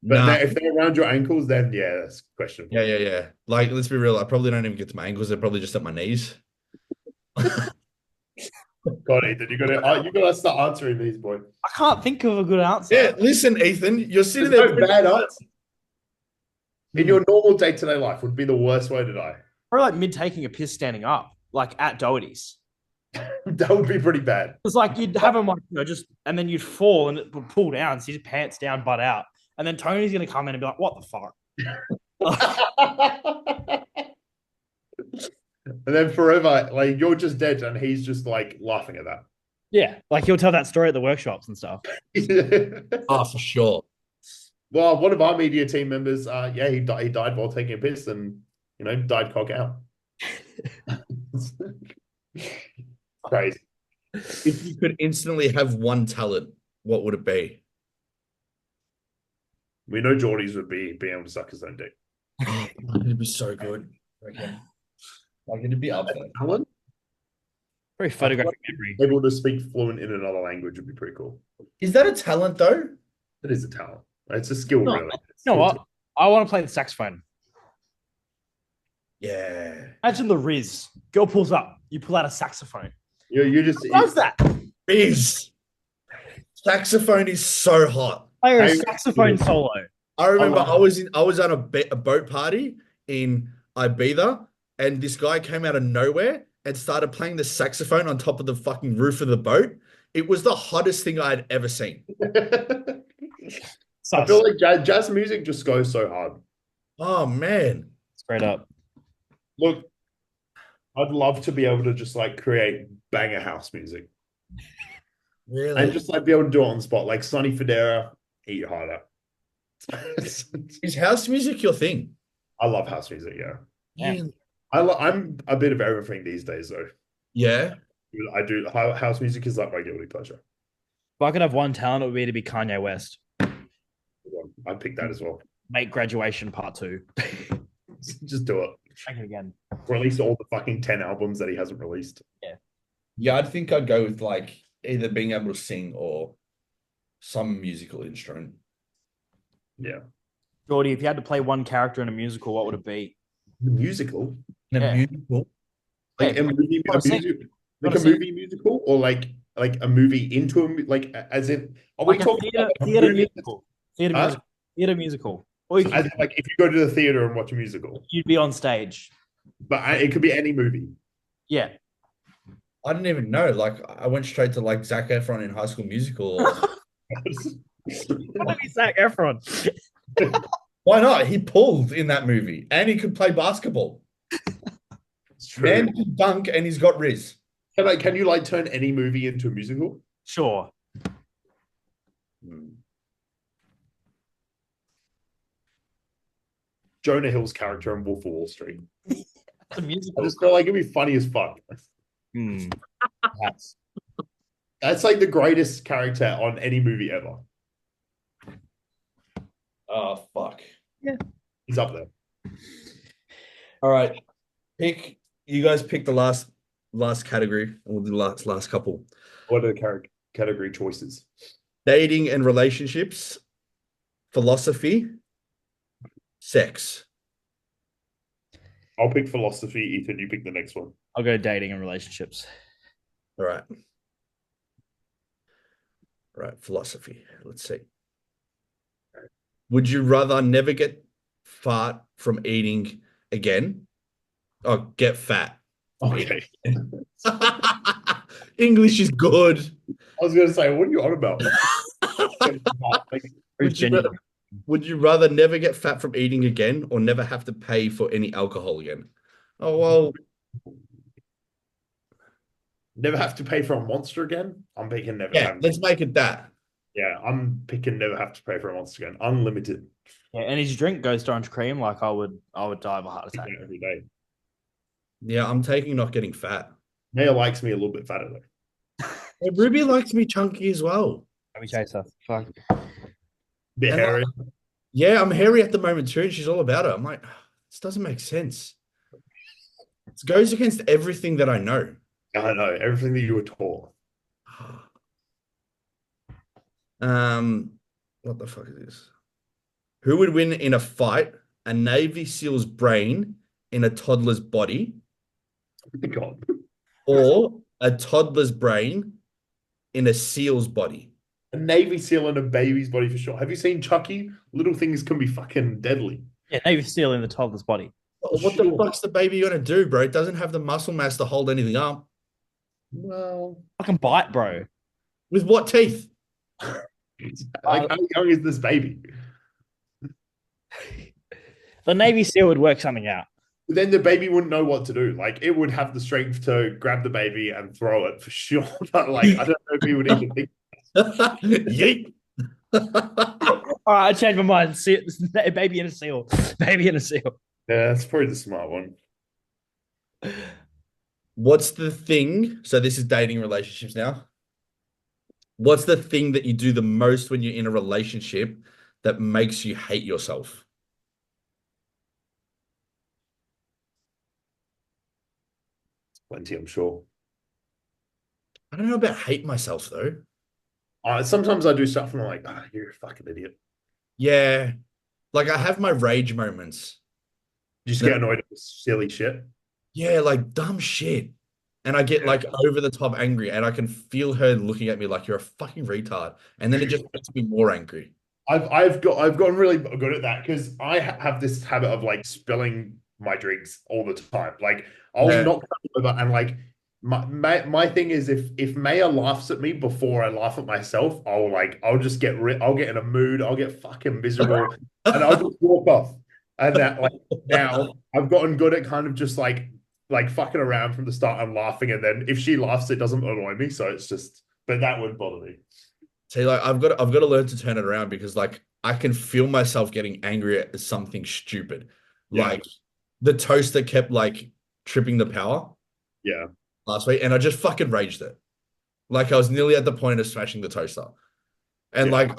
But Nah. if they're around your ankles, then yeah, that's questionable. Yeah. Like, let's be real. I probably don't even get to my ankles. They're probably just at my knees. God, Ethan, you gotta start answering these, boy. I can't think of a good answer. Yeah, listen, Ethan, you're sitting There's there. no bad answer. In your normal day-to-day life would be the worst way to die. Probably like mid taking a piss standing up, like at Doherty's. That would be pretty bad. It's like you'd have them like, just, and then you'd fall and it would pull down, so your pants down, butt out. And then Tony's going to come in and be like, what the fuck? And then forever, like you're just dead, and he's just like laughing at that. Yeah, like he'll tell that story at the workshops and stuff. Oh, for sure. Well, one of our media team members, he died while taking a piss, and died cock out. Crazy. If you could instantly have one talent, what would it be? We know Jordy's would be being able to suck his own dick. Oh, it'd be so good. Okay. Like it'd be up there. Talent? Very photographic memory. Able to speak fluent in another language would be pretty cool. Is that a talent though? It is a talent. It's a skill, No, really. You know what? I want to play the saxophone. Yeah. Imagine the Riz. Girl pulls up. You pull out a saxophone. You just Who does that? Riz. Saxophone is so hot. Play a saxophone solo. I remember I was on a boat party in Ibiza, and this guy came out of nowhere and started playing the saxophone on top of the fucking roof of the boat. It was the hottest thing I'd ever seen. I feel like jazz music just goes so hard. Oh man. Straight up. Look, I'd love to be able to just like create banger house music. Really? And just like be able to do it on the spot, like Sonny Fodera, Eat Harder. Is house music your thing? I love house music, yeah. Yeah. I'm a bit of everything these days, though. Yeah. I do. House music is like my guilty pleasure. If I could have one talent, it would be to be Kanye West. I'd pick that as well. Make Graduation Part 2. Just do it. Make it again. Release all the fucking 10 albums that he hasn't released. Yeah, I'd think I'd go with like either being able to sing or some musical instrument. Yeah. Jordy, if you had to play one character in a musical, what would it be? The musical? In a Yeah. musical? Like Yeah, a movie, wanna sing? movie musical, or like a movie into a like as in are we Like a talking theater, about a theater movie musical. Theater Huh? musical. Theater musical. Or you as in, like if you go to the theater and watch a musical, you'd be on stage. but it could be any movie. Yeah. I didn't even know. Like I went straight to like Zac Efron in High School Musical. Or... What be Zac Efron? Why not? He pulled in that movie, and he could play basketball. It's true. Man can dunk, and he's got Riz. Can you like turn any movie into a musical? Sure. Jonah Hill's character in Wolf of Wall Street. It's a I musical. just feel like it'd be funny as fuck. Perhaps. That's like the greatest character on any movie ever. Oh fuck. He's up there. All right. Pick You guys pick the last category, and we'll do the last couple. What are the category choices? Dating and relationships, philosophy, sex. I'll pick philosophy. Ethan, you pick the next one. I'll go dating and relationships. All right. All right, philosophy. Let's see. Would you rather never get fat from eating again or get fat from eating? Okay. English is good. I was going to say, what are you on about? Like, Would you, Genuine. would you rather never get fat from eating again or never have to pay for any alcohol again? Oh, well, never have to pay for a monster again? I'm picking never yeah, have. let's make it that. Yeah, I'm picking never have to pay for a monster again. Unlimited. Yeah, and his drink goes to orange cream. Like I would die of a heart attack. Every day. Yeah, I'm taking not getting fat. Maya likes me a little bit fatter though. Yeah, Ruby likes me chunky as well. Chubby chaser. Fuck. Bit And hairy. Yeah, I'm hairy at the moment too, and she's all about it. I'm like, this doesn't make sense. It goes against everything that I know. I know everything that you were taught. What the fuck is this? Who would win in a fight? A Navy SEAL's brain in a toddler's body, God. or a toddler's brain in a SEAL's body? A Navy SEAL in a baby's body for sure. Have you seen Chucky? Little things can be fucking deadly. Yeah, Navy SEAL in the toddler's body. What the fuck's the baby gonna do, bro? It doesn't have the muscle mass to hold anything up. Well, Fucking bite, bro. With what teeth? like how young is this baby? The Navy SEAL would work something out. But then the baby wouldn't know what to do. Like it would have the strength to grab the baby and throw it for sure. But like I don't know if he would even think. Yeet. All right, I changed my mind. Baby in a seal. Baby in a seal. Yeah, that's probably the smart one. What's the thing? So this is dating relationships now. What's the thing that you do the most when you're in a relationship that makes you hate yourself? Plenty, I'm sure. I don't know about hate myself though. Sometimes I do stuff and I'm like, you're a fucking idiot. Yeah. Like I have my rage moments. You just No. get annoyed at this silly shit. Yeah, like dumb shit. And I get like over the top angry and I can feel her looking at me like you're a fucking retard. And then it just makes me more angry. I've gotten really good at that because I have this habit of like spilling my drinks all the time. Like I'll Yeah. knock them over and like my thing is if Maya laughs at me before I laugh at myself, I'll just I'll get in a mood, I'll get fucking miserable, and I'll just walk off. And that like now I've gotten good at kind of just like fucking around from the start and laughing, and then if she laughs, it doesn't annoy me. So it's just, but that would bother me. See, like I've got to learn to turn it around because like I can feel myself getting angry at something stupid. Yeah. Like the toaster kept like tripping the power Yeah. last week, and I just fucking raged it. Like I was nearly at the point of smashing the toaster. And Yeah. like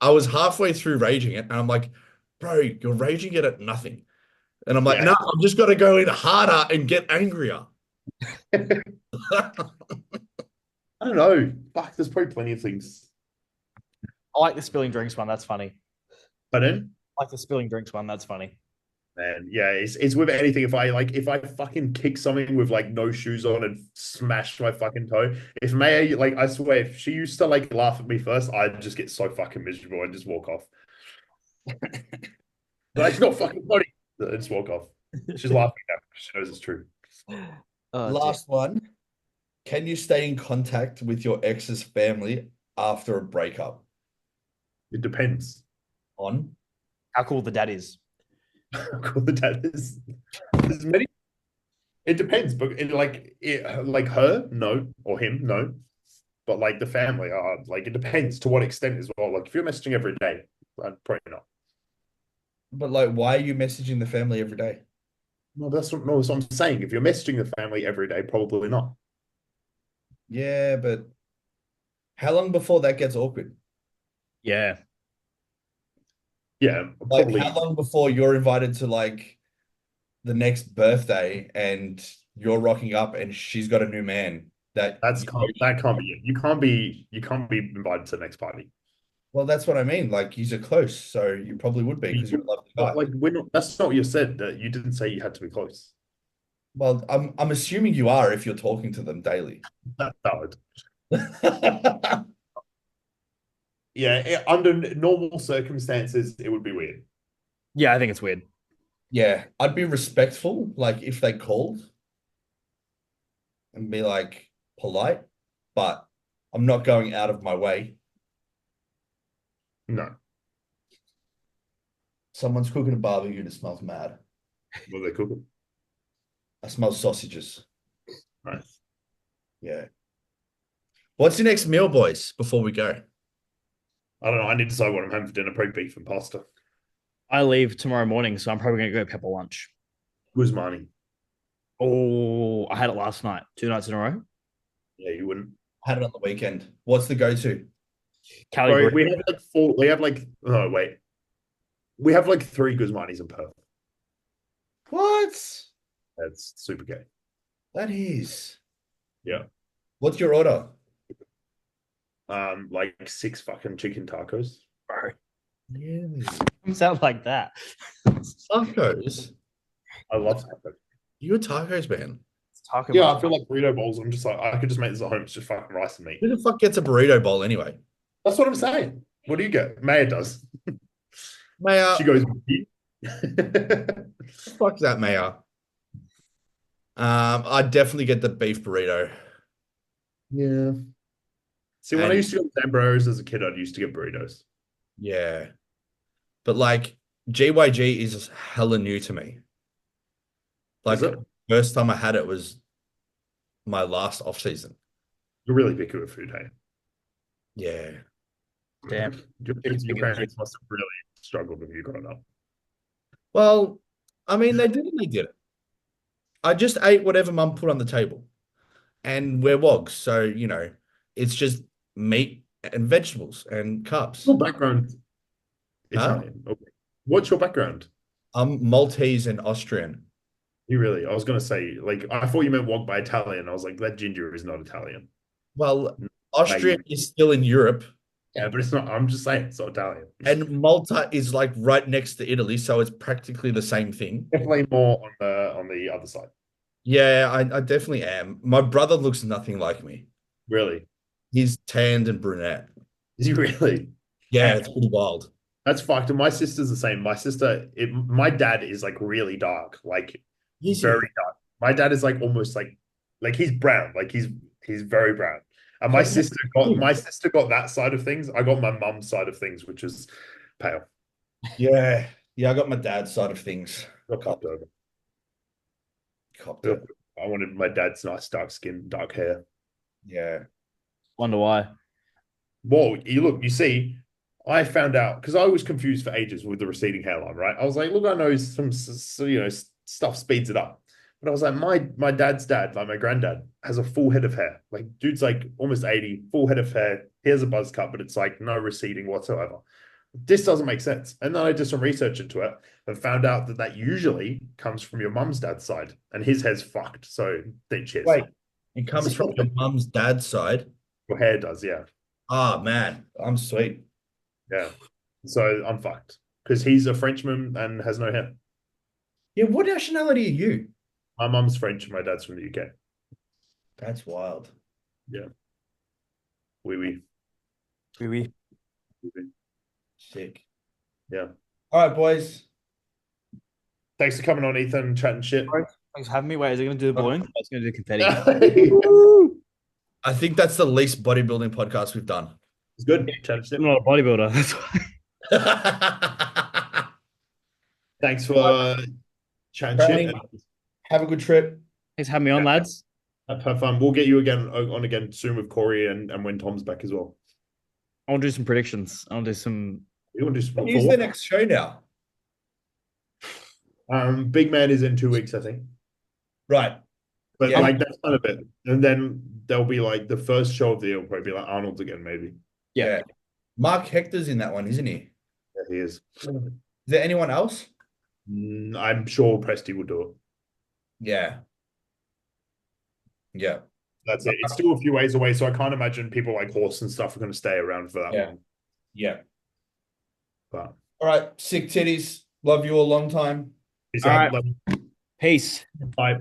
I was halfway through raging it, and I'm like, bro, you're raging it at nothing. And I'm like, Yeah. no, I'm just gotta go in harder and get angrier. I don't know. Fuck, there's probably plenty of things. I like the spilling drinks one. That's funny. But then, I like the spilling drinks one. That's funny. man, yeah, it's with anything. If I fucking kick something with like no shoes on and smash my fucking toe, if Maya, like I swear, if she used to like laugh at me first, I'd just get so fucking miserable and just walk off. Like, it's not fucking funny. I just walk off. She's laughing now because she knows it's true. Oh, Last one. Can you stay in contact with your ex's family after a breakup? It depends. On? how cool the dad is. How cool the dad is. There's many. It depends, but like her, no, or him, no. But like the family, like it depends to what extent as well. Like if you're messaging every day, I'd probably not. But like, why are you messaging the family every day? No, that's what I'm saying. If you're messaging the family every day, probably not. Yeah, but how long before that gets awkward? Yeah. Yeah, Like, probably. how long before you're invited to like the next birthday and you're rocking up and she's got a new man that That can't be it. You can't be invited to the next party. well, that's what I mean. Like, you're close, so you probably would be because you're a lovely But guy. like we're not. That's not what you said. That you didn't say you had to be close. Well, I'm assuming you are if you're talking to them daily. That's valid. Yeah, under normal circumstances, it would be weird. Yeah, I think it's weird. Yeah, I'd be respectful, like if they called and be like polite, but I'm not going out of my way. No, Someone's cooking a barbecue and it smells mad. well, they cook it. I smell sausages. Nice. Yeah. What's your next meal, boys, before we go? I don't know. I need to decide what I'm having for dinner. Probably beef and pasta. I leave tomorrow morning, so I'm probably going to go pepper lunch. Who's money? Oh, I had it last night, 2 nights in a row. Yeah, you wouldn't. Had it on the weekend. What's the go-to? Cali Bro, burrito. we have like four. We have like. Oh wait. We have like 3 Guzmanis in Perth. What? That's super gay. That is. Yeah. What's your order? Like 6 fucking chicken tacos. Bro, Really? it sounds like that. Tacos? I love tacos. You're a tacos man. Taco Yeah, Bell. I feel like burrito bowls. I'm just like I could just make this at home. It's just fucking rice and meat. Who the fuck gets a burrito bowl anyway? That's what I'm saying. What do you get? Maya does. Maya, She goes. fuck that, Maya. I'd definitely get the beef burrito. Yeah. See, when I And used to go to Zambros as a kid, I used to get burritos. yeah, but like GYG is hella new to me. Like Is it? first time I had it was my last off season. You're really picky with food, hey? Yeah. Damn. Your parents must have really struggled with you growing up. Well, I mean, they did and they did it. I just ate whatever mum put on the table. And we're wogs, so it's just meat and vegetables and carbs. Your background Huh? Italian. Okay. What's your background? I'm Maltese and Austrian. You really? I was gonna say, like, I thought you meant wog by Italian. I was like, that ginger is not Italian. Well, Austria is still in Europe, Yeah, but it's not. I'm just saying it's not Italian. and Malta is like right next to Italy, so it's practically the same thing. Definitely more on the other side. Yeah, I definitely am. My brother looks nothing like me. Really? He's tanned and brunette. Is he really? Yeah, it's pretty wild. That's fucked. And my sister's the same. My dad is like really dark, like Is he? very dark. My dad is like almost like he's brown, like he's very brown. And my sister got that side of things. I got my mum's side of things, which is pale. Yeah, I got my dad's side of things. Got copped over. Copped it. I wanted my dad's nice dark skin, dark hair. Yeah. Wonder why. Well, you see, I found out because I was confused for ages with the receding hairline, right? I was like, look, I know some stuff speeds it up. But I was like, my dad's dad, like my granddad, has a full head of hair. Like, dude's like almost 80, full head of hair. He has a buzz cut, but it's like no receding whatsoever. This doesn't make sense. And then I did some research into it and found out that usually comes from your mum's dad's side, and his hair's fucked. So then cheers. Wait, it comes from your mum's dad's side. Your hair does, yeah. Ah, man, I'm sweet. Yeah. So I'm fucked because he's a Frenchman and has no hair. Yeah, what nationality are you? My mum's French and my dad's from the UK. That's wild. Yeah. Oui, oui. Oui. Sick. Yeah. All right, boys. Thanks for coming on, Ethan, chatting shit. Thanks for having me. Wait, is it going to do the bowling? It's going to do confetti. I think that's the least bodybuilding podcast we've done. It's good. Chatting shit. I'm not a bodybuilder. That's why. Thanks for chatting shit. Have a good trip. Thanks for having me on, lads. Have fun. We'll get you on again soon with Corey and when Tom's back as well. I want to do some predictions. I want to do some. You want to do some Who's the next show now? Big Man is in 2 weeks, I think. Right. But Yeah. like that's kind of it. And then there'll be like the first show of the year will probably be like Arnold's again, maybe. Yeah. Mark Hector's in that one, isn't he? Yeah, he is. Is there anyone else? I'm sure Presty will do it. Yeah. Yeah. That's it. It's still a few ways away, so I can't imagine people like Horse and stuff are going to stay around for that Yeah. long. Yeah. But All right. Sick titties. Love you a long time. peace All out. right. Peace. Bye.